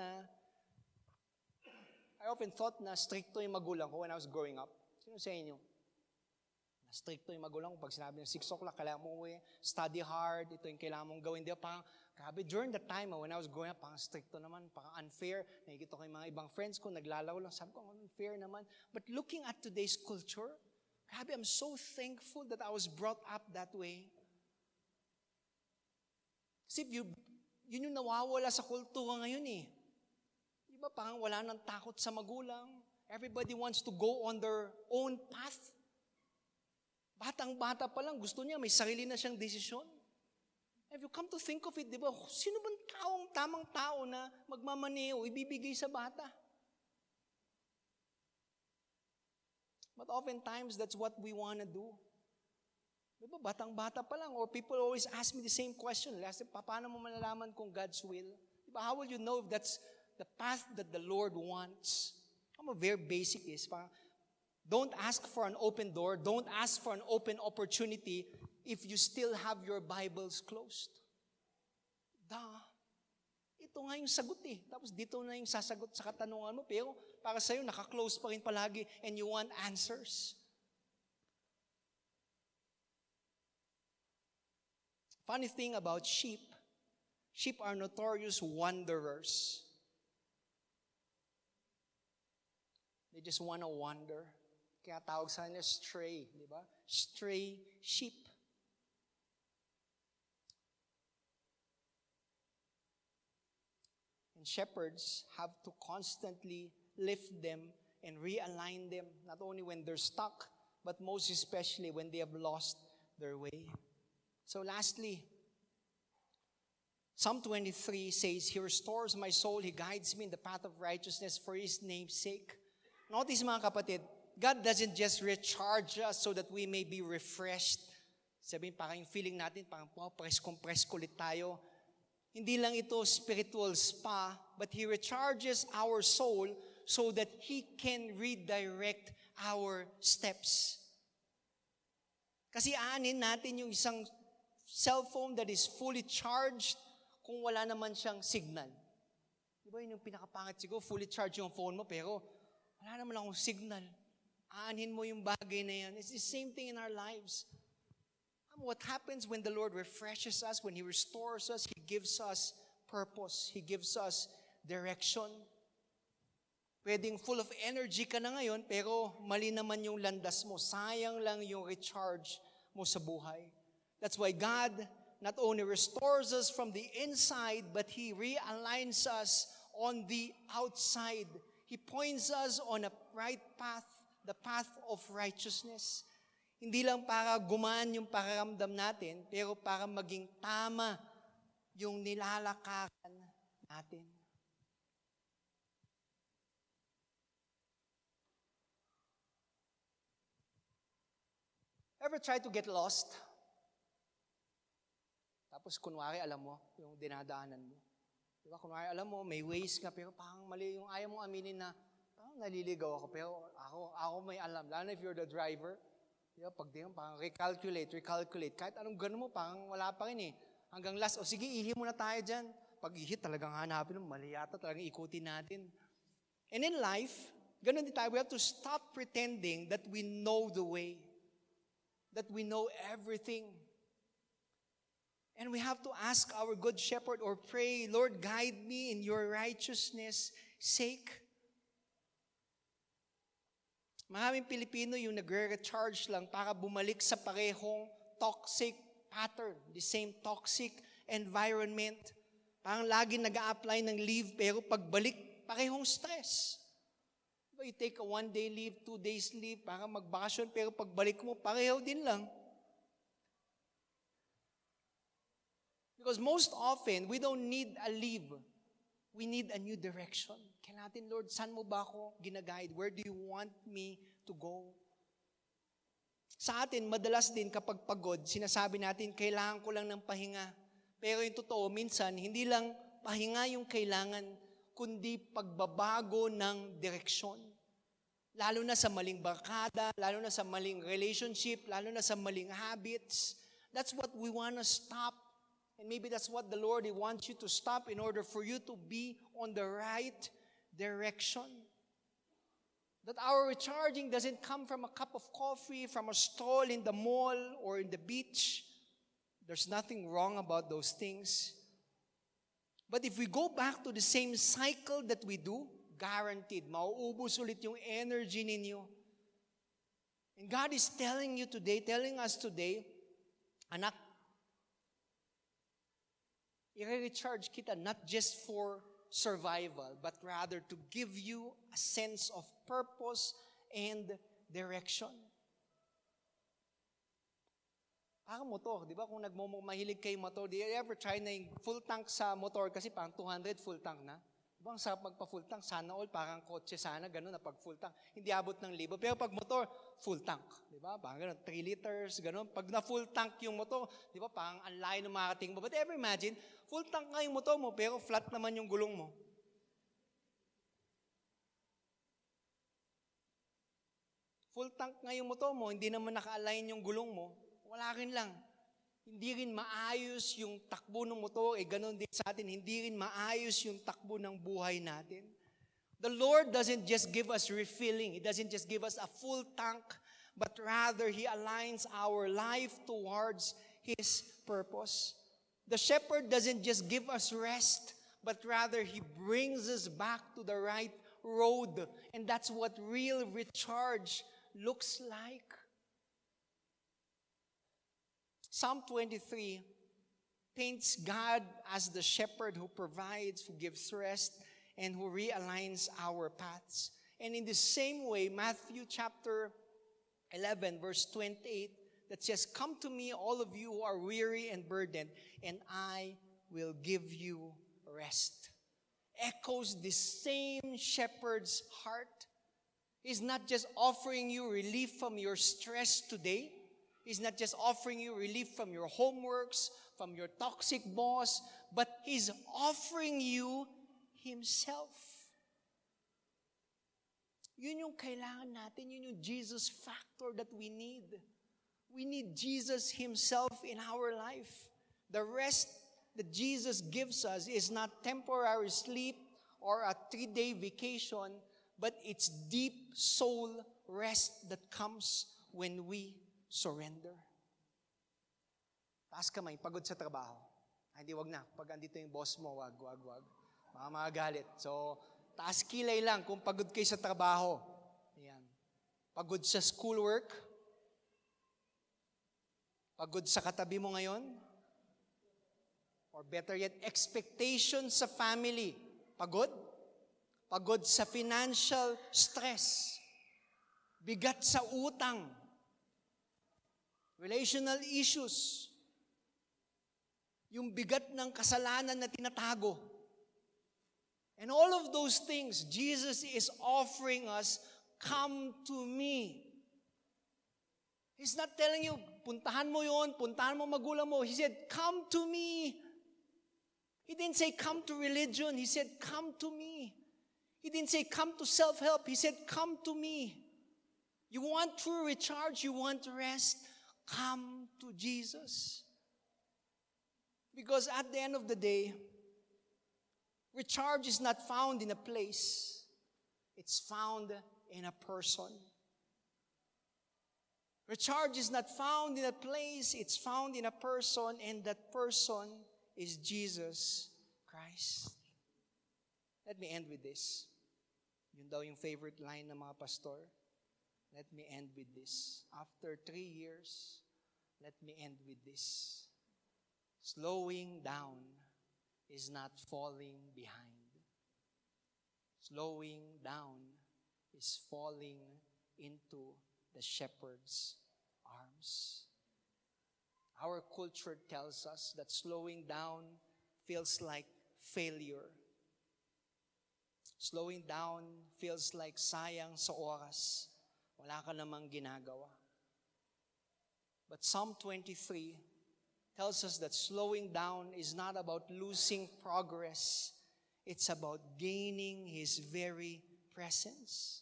na stricto yung magulang ko when I was growing up. Sino sa inyo? Na stricto yung magulang ko. Pag sinabi ng 6 o'clock, kailangan mo study hard, ito yung kailangan mong gawin. Di ba? Parang, grabe, during that time, when I was growing up, parang stricto naman, parang unfair. Nakikita ko yung mga ibang friends ko, naglalaro lang. Sabi ko, unfair naman. But looking at today's culture, grabe, I'm so thankful that I was brought up that way. Kasi yun yung nawawala sa kultura ngayon eh. Di ba parang wala nang takot sa magulang? Everybody wants to go on their own path. Batang-bata pa lang, gusto niya, may sarili na siyang desisyon. If you come to think of it, di ba, sino bang tamang tao na magmamaneo, ibibigay sa bata? But oftentimes, that's what we want to do. Di ba, batang-bata pa lang, or people always ask me the same question. Paano mo malalaman kung God's will? Di ba, how will you know if that's the path that the Lord wants? Very basic is, don't ask for an open door, don't ask for an open opportunity if you still have your Bibles closed. Ito nga yung sagot eh. Tapos dito na yung sasagot sa katanungan mo, pero para sa'yo, naka-close pa rin palagi and you want answers. Funny thing about sheep are notorious wanderers. They just want to wander. Kaya tawag sa kanila stray, di ba? Stray sheep. And shepherds have to constantly lift them and realign them, not only when they're stuck, but most especially when they have lost their way. So lastly, Psalm 23 says, He restores my soul, He guides me in the path of righteousness for His name's sake. Notice mga kapatid, God doesn't just recharge us so that we may be refreshed. Sabihin, parang yung feeling natin, parang presko ulit tayo. Hindi lang ito spiritual spa, but He recharges our soul so that He can redirect our steps. Kasi aanin natin yung isang cellphone that is fully charged kung wala naman siyang signal. Di ba yun yung pinakapangit siguro, fully charged yung phone mo, pero wala naman akong signal. Aanhin mo yung bagay na yan. It's the same thing in our lives. What happens when the Lord refreshes us, when He restores us, He gives us purpose. He gives us direction. Pwedeng full of energy ka na ngayon, pero mali naman yung landas mo. Sayang lang yung recharge mo sa buhay. That's why God not only restores us from the inside, but He realigns us on the outside. He points us on a right path, the path of righteousness. Hindi lang para gumaan yung pakaramdam natin, pero para maging tama yung nilalakaran natin. Ever try to get lost? Tapos kunwari alam mo yung dinadaanan mo. Diba, kunwari alam mo, may ways ka, pero parang mali yung ayaw mong aminin na, parang naliligaw ako, pero ako may alam. Lalo na if you're the driver, diba, pag di parang recalculate. Kahit anong gano'n mo, parang wala pa rin eh. Hanggang last, sige, ihi muna tayo dyan. Pag ihi, talagang hanapin mo, mali yata, talagang ikutin natin. And in life, ganun din tayo, we have to stop pretending that we know the way. That we know everything. And we have to ask our good shepherd or pray, Lord, guide me in your righteousness' sake. Maraming Pilipino yung nagre-recharge lang para bumalik sa parehong toxic pattern, the same toxic environment. Parang lagi nag-a-apply ng leave, pero pagbalik, parehong stress. You take a 1-day leave, 2 days leave, para magbakasyon, pero pagbalik mo, pareho din lang. Because most often, we don't need a leave. We need a new direction. Kaya natin, Lord, saan mo ba ako ginaguide? Where do you want me to go? Sa atin, madalas din kapag pagod, sinasabi natin, kailangan ko lang ng pahinga. Pero yung totoo, minsan, hindi lang pahinga yung kailangan, kundi pagbabago ng direksyon. Lalo na sa maling barkada, lalo na sa maling relationship, lalo na sa maling habits. That's what we want to stop. And maybe that's what the Lord wants you to stop in order for you to be on the right direction. That our recharging doesn't come from a cup of coffee, from a stroll in the mall or in the beach. There's nothing wrong about those things. But if we go back to the same cycle that we do, guaranteed, mauubos ulit yung energy ninyo. And God is telling us today, anak, i-recharge kita not just for survival, but rather to give you a sense of purpose and direction. Parang motor, di ba? Kung mahilig kayo motor, do you ever try na yung full tank sa motor kasi parang 200 full tank na? Di ba? Ang sarap magpa-full tank, sana all, parang kotse sana, gano'n na pag full tank. Hindi abot ng 1,000. Pero pag motor, full tank. Di ba? Parang gano'n, 3 liters, gano'n. Pag na full tank yung motor, di ba? Parang ang layo ng marating mo. But ever imagine, full tank nga yung motor mo, pero flat naman yung gulong mo. Full tank nga yung motor mo, hindi naman naka-align yung gulong mo, wala rin lang. Hindi rin maayos yung takbo ng motor, ganun din sa atin, hindi rin maayos yung takbo ng buhay natin. The Lord doesn't just give us refilling, He doesn't just give us a full tank, but rather He aligns our life towards His purpose. The shepherd doesn't just give us rest, but rather He brings us back to the right road. And that's what real recharge looks like. Psalm 23 paints God as the shepherd who provides, who gives rest, and who realigns our paths. And in the same way, Matthew chapter 11, verse 28, that says, "Come to me, all of you who are weary and burdened, and I will give you rest." Echoes the same shepherd's heart. He's not just offering you relief from your stress today. He's not just offering you relief from your homeworks, from your toxic boss, but He's offering you Himself. Yun yung kailangan natin, yun yung Jesus factor that we need. We need Jesus Himself in our life. The rest that Jesus gives us is not temporary sleep or a 3-day vacation, but it's deep soul rest that comes when we surrender. Taas kamay, pagod sa trabaho. Ay, hindi, wag na. Pag andito yung boss mo, wag. Baka magagalit. So, taas kilay lang kung pagod kayo sa trabaho. Ayan. Pagod sa schoolwork. Pagod sa katabi mo ngayon. Or better yet, expectations sa family. Pagod. Pagod sa financial stress. Bigat sa utang. Relational issues. Yung bigat ng kasalanan na tinatago. And all of those things, Jesus is offering us, come to me. He's not telling you, puntahan mo yon, puntahan mo magulang mo. He said, come to me. He didn't say, come to religion. He said, come to me. He didn't say, come to self-help. He said, come to me. You want true recharge, you want rest, come to Jesus. Because at the end of the day, recharge is not found in a place. It's found in a person. Recharge is not found in a place. It's found in a person, and that person is Jesus Christ. Let me end with this. Yun daw yung favorite line ng mga pastor. Let me end with this. After 3 years, let me end with this. Slowing down is not falling behind. Slowing down is falling into the shepherd's arms. Our culture tells us that slowing down feels like failure. Slowing down feels like sayang sa oras. Wala ka namang ginagawa. But Psalm 23 tells us that slowing down is not about losing progress. It's about gaining His very presence.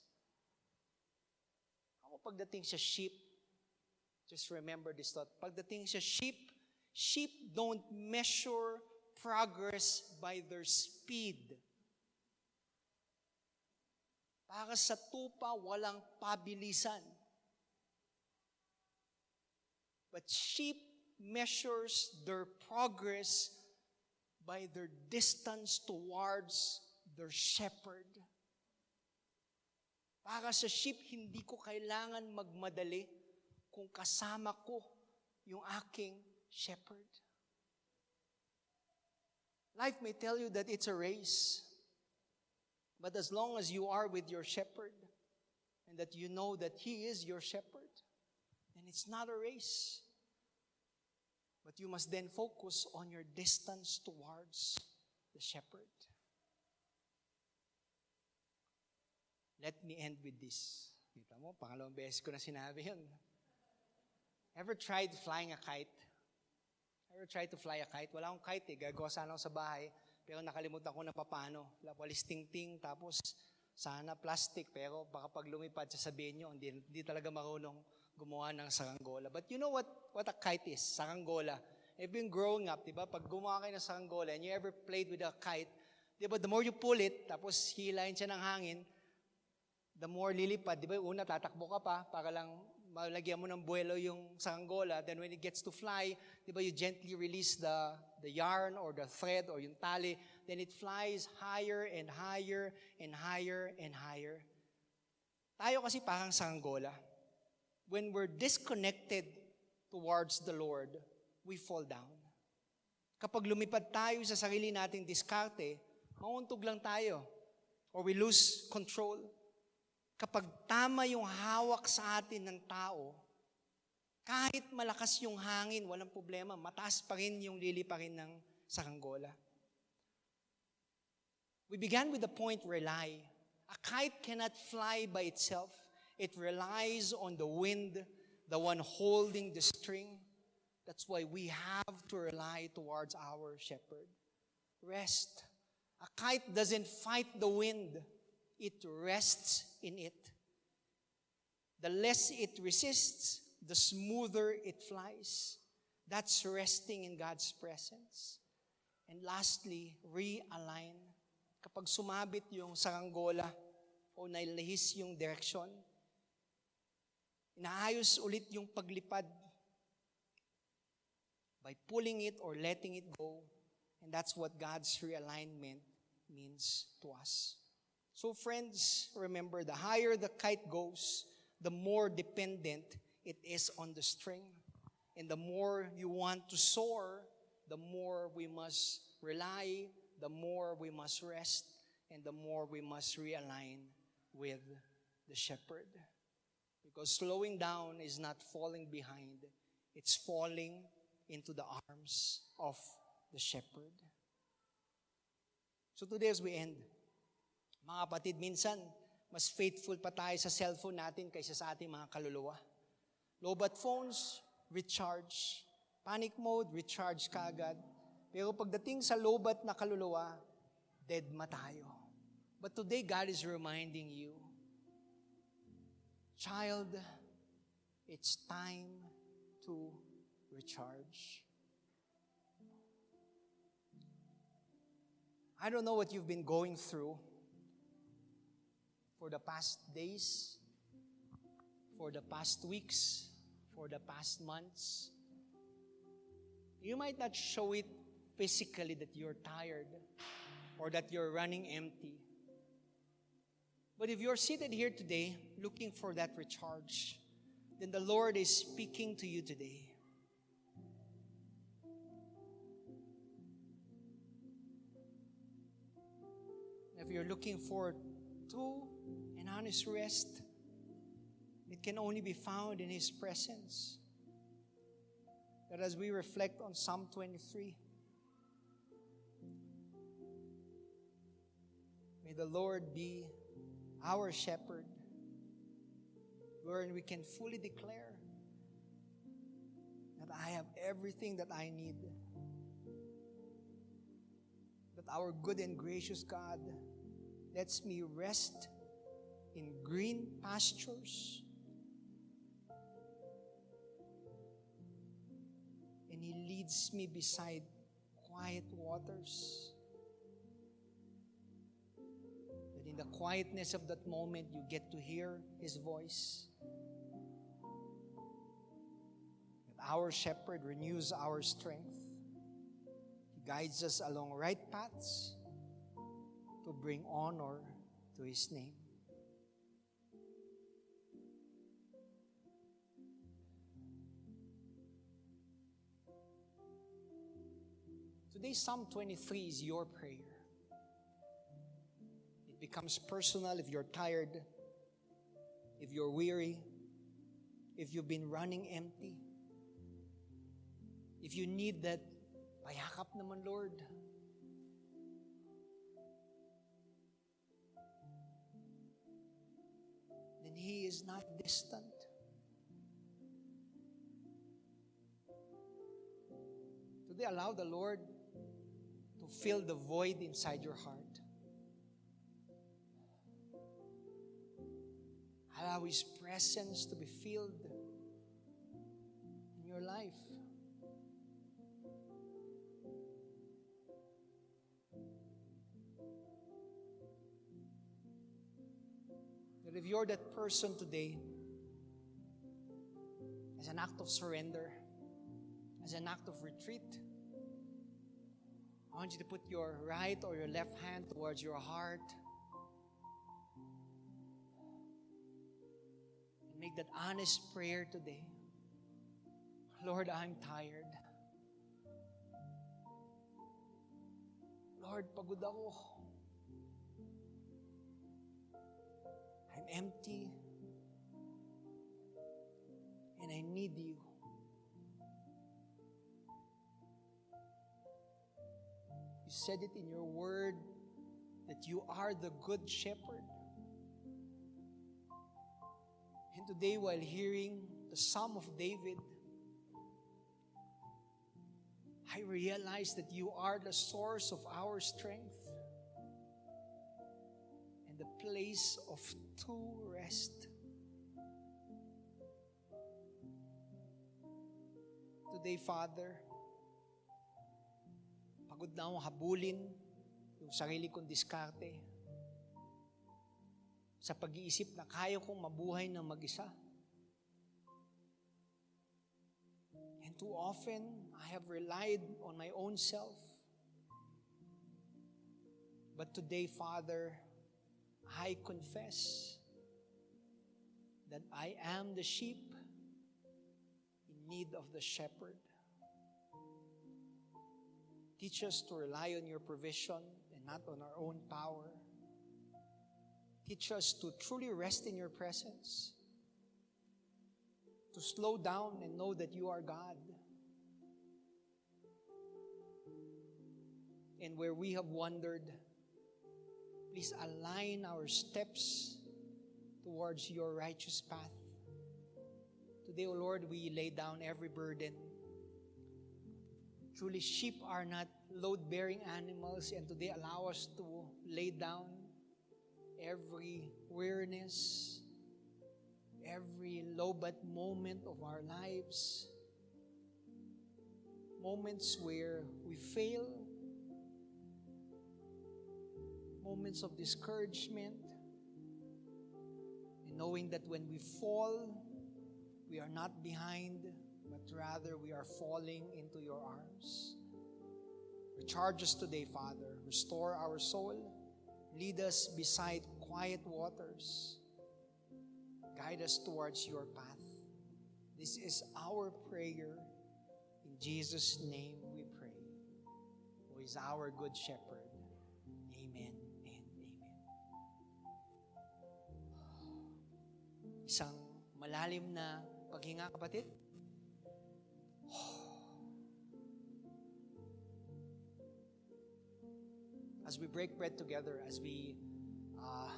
Ako pagdating sa sheep, just remember this thought. Pagdating sa sheep don't measure progress by their speed. Para sa tupa, walang pabilisan. But sheep measures their progress by their distance towards their shepherd. Para sa sheep, hindi ko kailangan magmadali kung kasama ko yung aking shepherd. Life may tell you that it's a race. But as long as you are with your shepherd and that you know that He is your shepherd, then it's not a race. But you must then focus on your distance towards the shepherd. Let me end with this. Kita mo, pangalawang beses ko na sinabi yun. Ever tried flying a kite? Ever tried to fly a kite? Wala akong kite eh. Gagawa sana ako sa bahay. Pero nakalimutan ko na paano. Walis ting-ting, tapos sana plastic. Pero baka pag lumipad, sasabihin nyo, hindi talaga marunong gumawa ng saranggola. But you know what a kite is? Saranggola. If you've been growing up, di ba? Pag gumawa kayo ng saranggola and you ever played with a kite, di ba, the more you pull it, tapos hilahin siya ng hangin, the more lilipad. Di ba, una tatakbo ka pa para lang malagyan mo ng buwelo yung saranggola. Then when it gets to fly, di ba, you gently release the yarn or the thread or yung tali. Then it flies higher and higher and higher and higher. Tayo kasi parang saranggola. When we're disconnected towards the Lord, we fall down. Kapag lumipad tayo sa sarili nating diskarte, mauuntog lang tayo. Or we lose control. Kapag tama yung hawak sa atin ng tao, kahit malakas yung hangin, walang problema, mataas pa rin yung liliparin ng saranggola. We began with the point rely. A kite cannot fly by itself. It relies on the wind, the one holding the string. That's why we have to rely towards our shepherd. Rest. A kite doesn't fight the wind. It rests in it. The less it resists, the smoother it flies. That's resting in God's presence. And lastly, realign. Kapag sumabit yung saranggola o nailahis yung direksyon, inaayos ulit yung paglipad by pulling it or letting it go. And that's what God's realignment means to us. So friends, remember, the higher the kite goes, the more dependent it is on the string. And the more you want to soar, the more we must rely, the more we must rest, and the more we must realign with the shepherd. Because slowing down is not falling behind, it's falling into the arms of the shepherd. So today as we end, mga kapatid, minsan, mas faithful pa tayo sa cellphone natin kaysa sa ating mga kaluluwa. Low-bat phones, recharge. Panic mode, recharge kaagad. Pero pagdating sa low-bat na kaluluwa, dead ma tayo. But today, God is reminding you, child, it's time to recharge. I don't know what you've been going through for the past days, for the past weeks, for the past months. You might not show it physically that you're tired or that you're running empty. But if you're seated here today looking for that recharge, then the Lord is speaking to you today. If you're looking for true and honest rest, it can only be found in His presence. That as we reflect on Psalm 23, May the Lord be our shepherd, wherein we can fully declare that I have everything that I need. That our good and gracious God lets me rest in green pastures. And He leads me beside quiet waters. That in the quietness of that moment, you get to hear His voice. That our shepherd renews our strength. He guides us along right paths to bring honor to His name. Today, Psalm 23 is your prayer. It becomes personal if you're tired, if you're weary, if you've been running empty, if you need that, payakap naman, Lord. Then He is not distant. Today, allow the Lord to fill the void inside your heart. Allow His presence to be filled in your life. That if you're that person today, as an act of surrender, as an act of retreat, I want you to put your right or your left hand towards your heart and make that honest prayer today. Lord, I'm tired. Lord, pagod ako. I'm empty and I need You. You said it in your word that You are the good shepherd. And today, while hearing the Psalm of David, I realize that You are the source of our strength and the place of true rest. Today, Father, pagod na akong habulin yung sarili kong diskarte sa pag-iisip na kaya kong mabuhay na mag-isa. And too often, I have relied on my own self. But today, Father, I confess that I am the sheep in need of the shepherd. Teach us to rely on Your provision and not on our own power. Teach us to truly rest in Your presence, to slow down and know that You are God. And where we have wandered, please align our steps towards Your righteous path. Today, O Lord, we lay down every burden. Truly, sheep are not load-bearing animals, and today allow us to lay down every weariness, every low-bat moment of our lives, moments where we fail, moments of discouragement, and knowing that when we fall, we are not behind, but rather we are falling into Your arms. Recharge us today, Father. Restore our soul. Lead us beside quiet waters. Guide us towards Your path. This is our prayer. In Jesus' name we pray. Who is our good shepherd. Amen and amen. Isang malalim na paghinga, kapatid. As we break bread together, as we uh,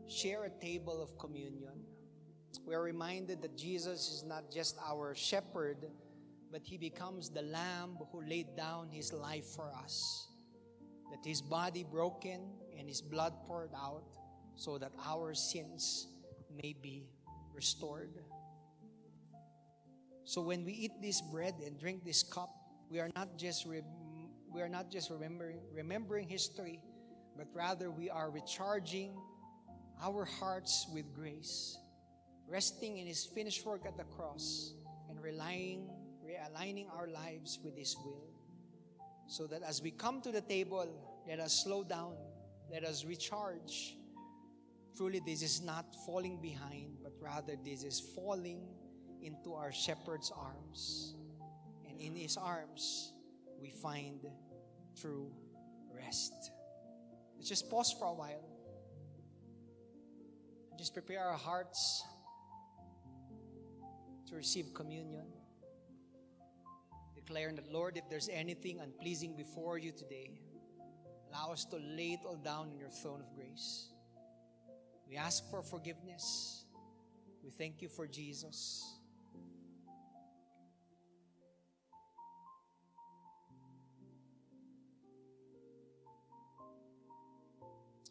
share a table of communion. We are reminded that Jesus is not just our shepherd, but He becomes the Lamb who laid down His life for us. That His body broken and His blood poured out so that our sins may be restored. So when we eat this bread and drink this cup, we are not just remembering history, but rather we are recharging our hearts with grace, resting in His finished work at the cross, and realigning our lives with His will. So that as we come to the table, let us slow down, let us recharge. Truly, this is not falling behind, but rather this is falling into our shepherd's arms. And in His arms, we find true rest. Let's just pause for a while. And just prepare our hearts to receive communion. Declaring that, Lord, if there's anything unpleasing before You today, allow us to lay it all down in Your throne of grace. We ask for forgiveness. We thank You for Jesus.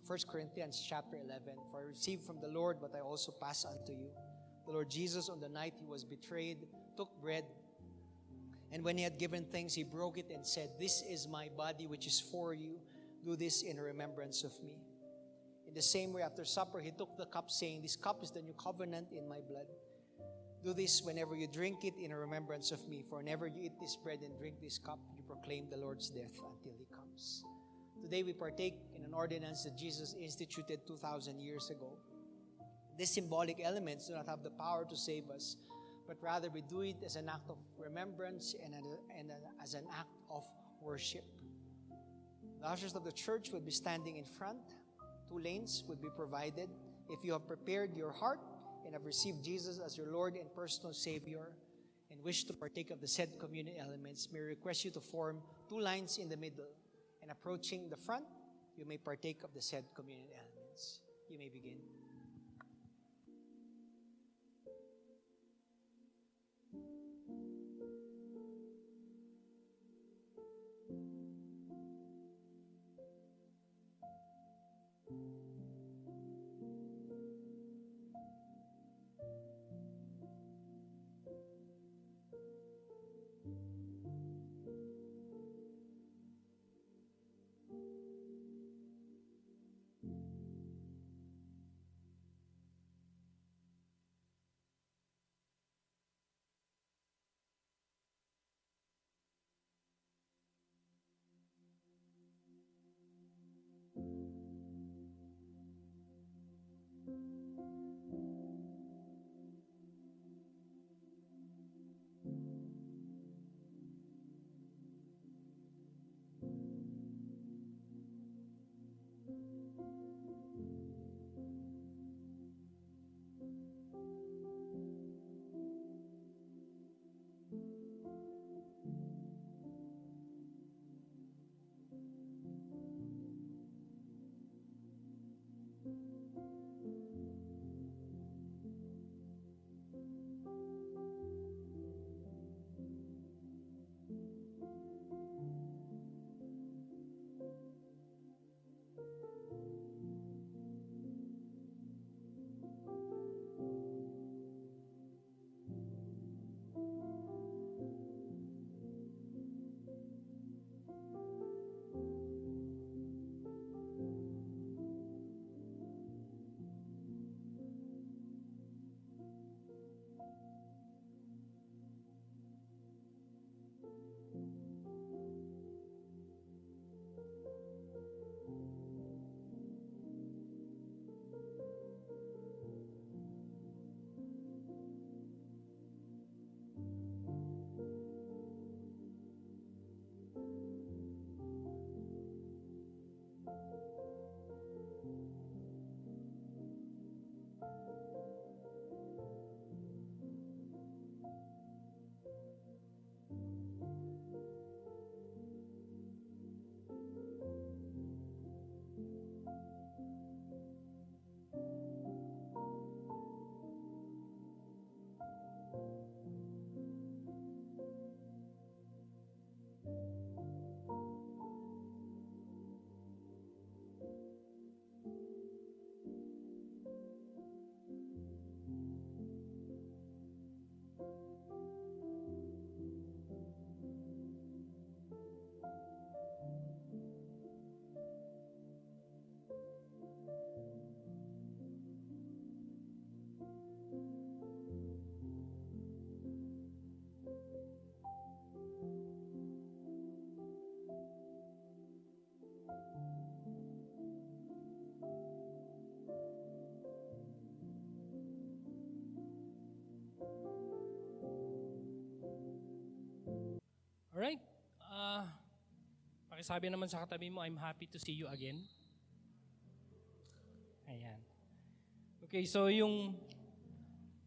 1 Corinthians chapter 11, for I received from the Lord what I also pass unto you. The Lord Jesus, on the night He was betrayed, took bread, and when He had given thanks, He broke it and said, "This is my body which is for you. Do this in remembrance of me." In the same way, after supper, He took the cup, saying, "This cup is the new covenant in my blood. Do this whenever you drink it in remembrance of me. For whenever you eat this bread and drink this cup, you proclaim the Lord's death until He comes." Today we partake in an ordinance that Jesus instituted 2,000 years ago. These symbolic elements do not have the power to save us, but rather we do it as an act of remembrance and as an act of worship. The ushers of the church will be standing in front. 2 lanes would be provided. If you have prepared your heart and have received Jesus as your Lord and personal Savior and wish to partake of the said communion elements, may I request you to form 2 lines in the middle. And approaching the front, you may partake of the said communion elements. You may begin. Alright. Pakisabi naman sa katabi mo, I'm happy to see you again. Ayan. Okay, so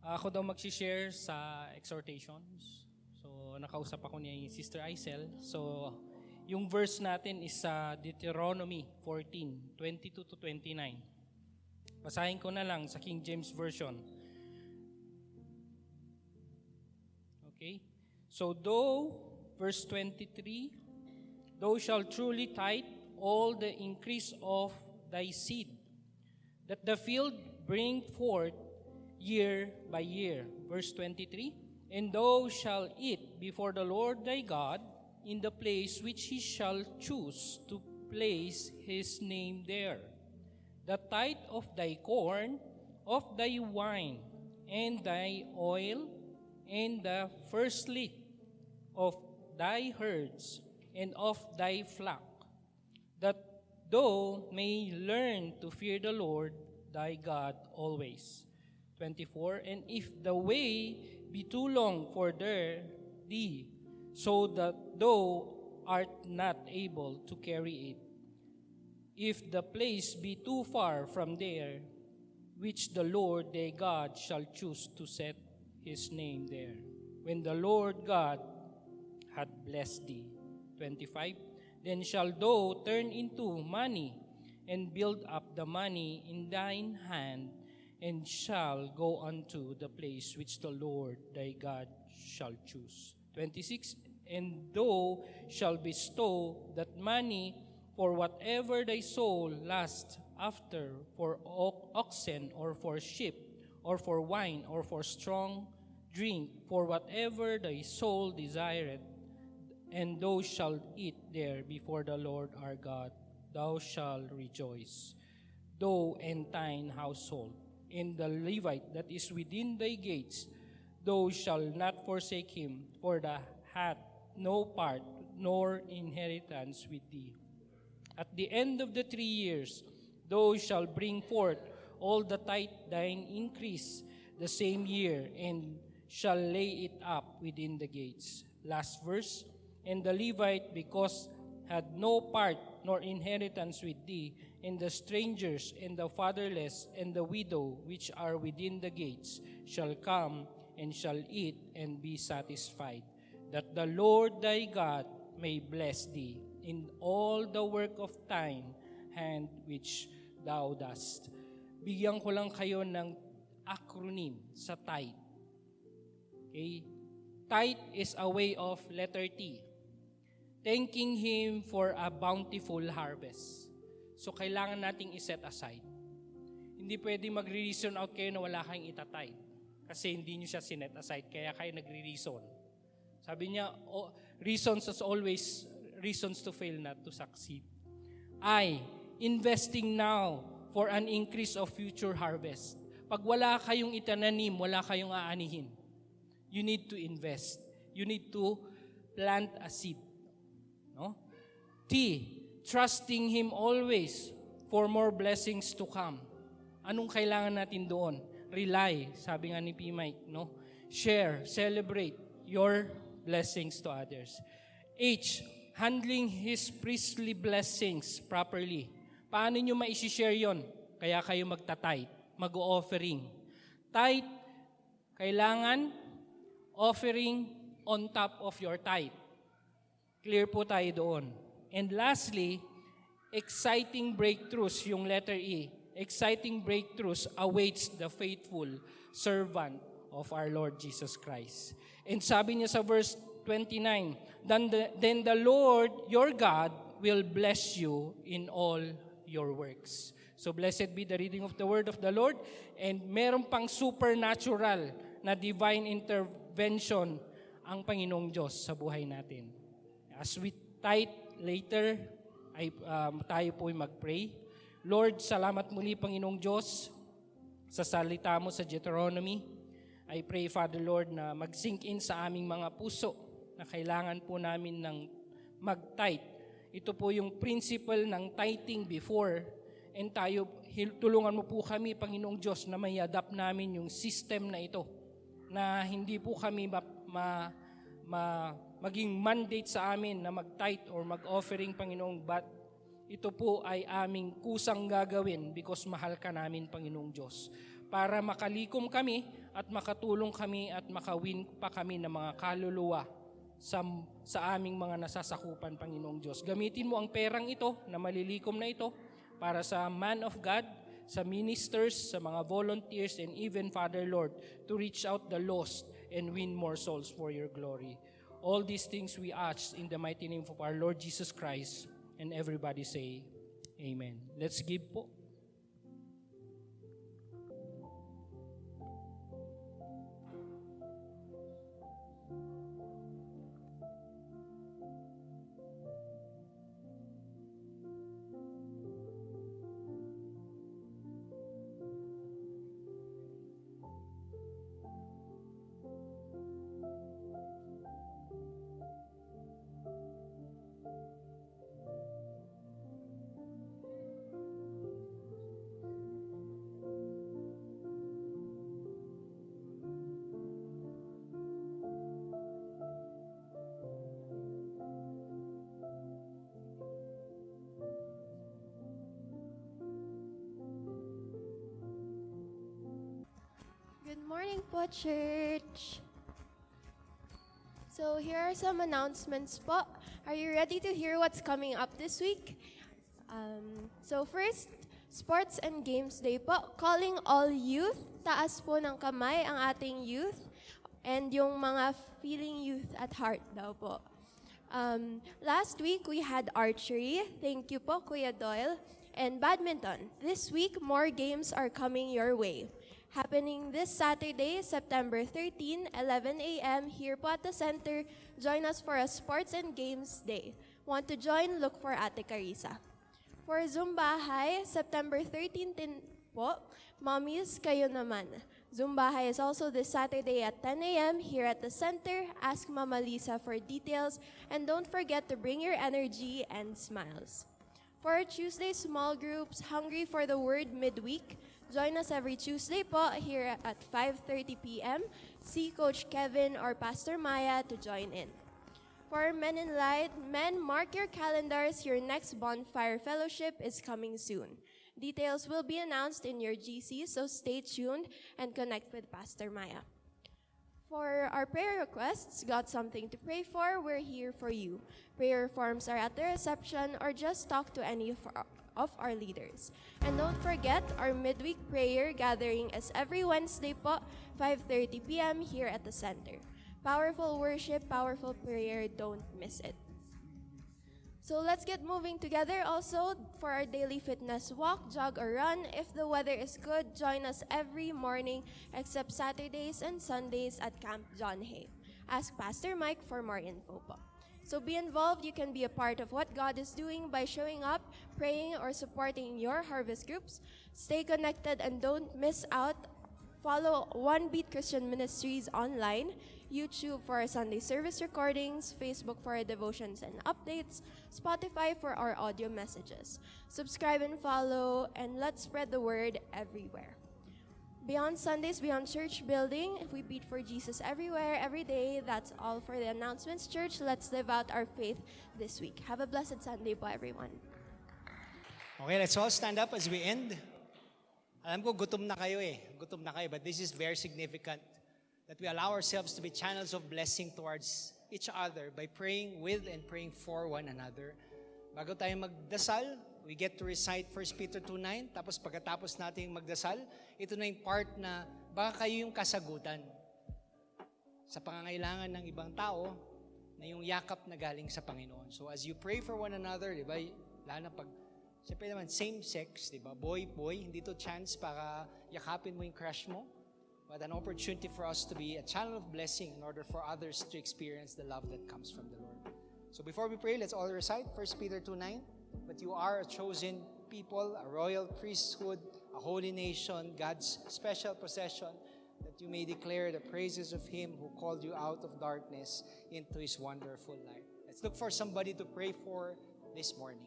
ako daw mag-share sa exhortations. So, nakausap ako ni Sister Aisel. So, yung verse natin is sa Deuteronomy 14, 22 to 29. Basahin ko na lang sa King James Version. Okay? So, verse 23, thou shalt truly tithe all the increase of thy seed, that the field bring forth year by year. Verse 23, and thou shalt eat before the Lord thy God in the place which he shall choose to place his name there. The tithe of thy corn, of thy wine, and thy oil, and the firstly of thy herds, and of thy flock, that thou may learn to fear the Lord thy God always. 24, and if the way be too long for thee, so that thou art not able to carry it, if the place be too far from there, which the Lord thy God shall choose to set his name there, when the Lord God hath blessed thee. 25, then shall thou turn into money, and build up the money in thine hand, and shall go unto the place which the Lord thy God shall choose. 26, and thou shall bestow that money for whatever thy soul lusts after, for oxen, or for sheep, or for wine, or for strong drink, for whatever thy soul desireth, and thou shalt eat there before the Lord our God. Thou shalt rejoice, thou and thine household, and the Levite that is within thy gates. Thou shalt not forsake him, for that hath no part nor inheritance with thee. At the end of the 3 years, thou shalt bring forth all the tithe thine increase the same year, and shall lay it up within the gates. Last verse, and the Levite, because had no part nor inheritance with thee, and the strangers, and the fatherless, and the widow, which are within the gates, shall come and shall eat and be satisfied, that the Lord thy God may bless thee in all the work of thine hand which thou dost. Bigyan ko lang kayo ng acronym sa tithe. Okay? Tithe is a way of letter T, thanking Him for a bountiful harvest. So, kailangan nating iset aside. Hindi pwede magre-reason out kayo na wala kayong itatithe. Kasi hindi nyo siya sinet aside, kaya kayo nagre-reason. Sabi niya, reasons as always, reasons to fail, not to succeed. Investing now for an increase of future harvest. Pag wala kayong itananim, wala kayong aanihin. You need to invest. You need to plant a seed. No? T, trusting Him always for more blessings to come. Anong kailangan natin doon? Rely, sabi nga ni P. Mike, no? Share, celebrate your blessings to others. H, handling His priestly blessings properly. Paano nyo ma-share yon? Kaya kayo magta-tithe, mag-offering. Tithe, kailangan offering on top of your tithe. Clear po tayo doon. And lastly, exciting breakthroughs, yung letter E. Exciting breakthroughs awaits the faithful servant of our Lord Jesus Christ. And sabi niya sa verse 29, then the Lord your God will bless you in all your works. So blessed be the reading of the word of the Lord. And meron pang supernatural na divine intervention ang Panginoong Diyos sa buhay natin. As we tithe later, tayo po'y mag-pray. Lord, salamat muli, Panginoong Diyos, sa salita mo sa Deuteronomy. I pray, Father Lord, na mag-sink in sa aming mga puso na kailangan po namin ng mag-tithe. Ito po yung principle ng tithing before. And tayo, tulungan mo po kami, Panginoong Diyos, na may adapt namin yung system na ito. Na hindi po kami maging mandate sa amin na mag-tithe or mag-offering, Panginoong, but ito po ay aming kusang gagawin because mahal ka namin, Panginoong Diyos. Para makalikom kami at makatulong kami at makawin pa kami ng mga kaluluwa sa aming mga nasasakupan, Panginoong Diyos. Gamitin mo ang perang ito na malilikom na ito para sa man of God, sa ministers, sa mga volunteers, and even, Father Lord, to reach out the lost and win more souls for your glory. All these things we ask in the mighty name of our Lord Jesus Christ. And everybody say, Amen. Let's give po. Good morning po, church. So here are some announcements po. Are you ready to hear what's coming up this week? So first, Sports and Games Day po. Calling all youth. Taas po ng kamay ang ating youth and yung mga feeling youth at heart daw po. Last week, we had archery. Thank you po, Kuya Doyle. And badminton. This week, more games are coming your way. Happening this Saturday, September 13, 11 a.m. here po at the center. Join us for a Sports and Games Day. Want to join? Look for Ate Carissa. For Zumbahay, September 13 din po. Mommies, kayo naman. Zumbahay is also this Saturday at 10 a.m. here at the center. Ask Mama Lisa for details. And don't forget to bring your energy and smiles. For Tuesday small groups, Hungry for the Word midweek. Join us every Tuesday po here at 5:30 p.m. See Coach Kevin or Pastor Maya to join in. For Men in Light, men, mark your calendars. Your next bonfire fellowship is coming soon. Details will be announced in your GC, so stay tuned and connect with Pastor Maya. For our prayer requests, got something to pray for, we're here for you. Prayer forms are at the reception or just talk to any of our leaders. And don't forget, our midweek prayer gathering is every Wednesday po, 5:30 p.m. here at the center. Powerful worship, powerful prayer, don't miss it. So let's get moving together also for our daily fitness walk, jog, or run. If the weather is good, join us every morning except Saturdays and Sundays at Camp John Hay. Ask Pastor Mike for more info po. So be involved. You can be a part of what God is doing by showing up, praying, or supporting your harvest groups. Stay connected and don't miss out. Follow One Beat Christian Ministries online, YouTube for our Sunday service recordings, Facebook for our devotions and updates, Spotify for our audio messages. Subscribe and follow, and let's spread the word everywhere. Beyond Sundays, beyond church building, we beat for Jesus everywhere, every day. That's all for the announcements, church. Let's live out our faith this week. Have a blessed Sunday po, everyone. Okay, let's all stand up as we end. Alam ko, gutom na kayo. But this is very significant that we allow ourselves to be channels of blessing towards each other by praying with and praying for one another. Bago tayo magdasal, we get to recite 1 Peter 2:9. Tapos pagkatapos nating magdasal, ito na yung part na baka kayo yung kasagutan sa pangangailangan ng ibang tao na yung yakap na galing sa Panginoon. So as you pray for one another, di ba, lalo na pag, siyempre naman, same sex, di ba, boy, hindi to chance para yakapin mo yung crush mo, but an opportunity for us to be a channel of blessing in order for others to experience the love that comes from the Lord. So before we pray, let's all recite 1 Peter 2:9. But you are a chosen people, a royal priesthood, a holy nation, God's special possession, that you may declare the praises of Him who called you out of darkness into His wonderful light. Let's look for somebody to pray for this morning.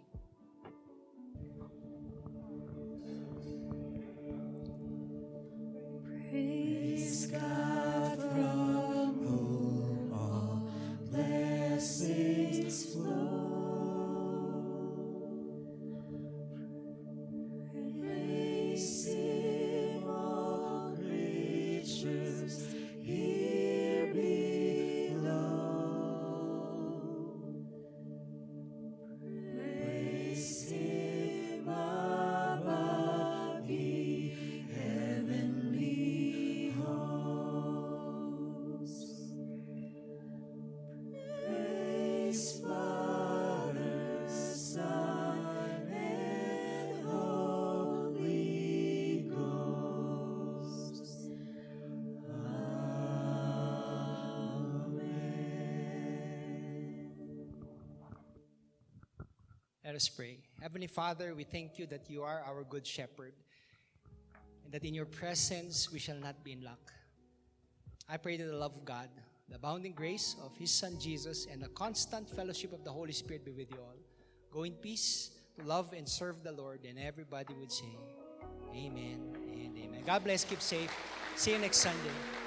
Praise God from whom all blessings blessings flow. Praise Him, all creatures here below. Praise Him above, ye heavenly hosts. Praise Father, Son, and Holy Ghost. Let us pray. Heavenly Father, we thank you that you are our good shepherd and that in your presence we shall not be in lack. I pray that the love of God, the abounding grace of His Son Jesus, and the constant fellowship of the Holy Spirit be with you all. Go in peace to love and serve the Lord, and everybody would say, Amen and Amen. God bless. Keep safe. See you next Sunday.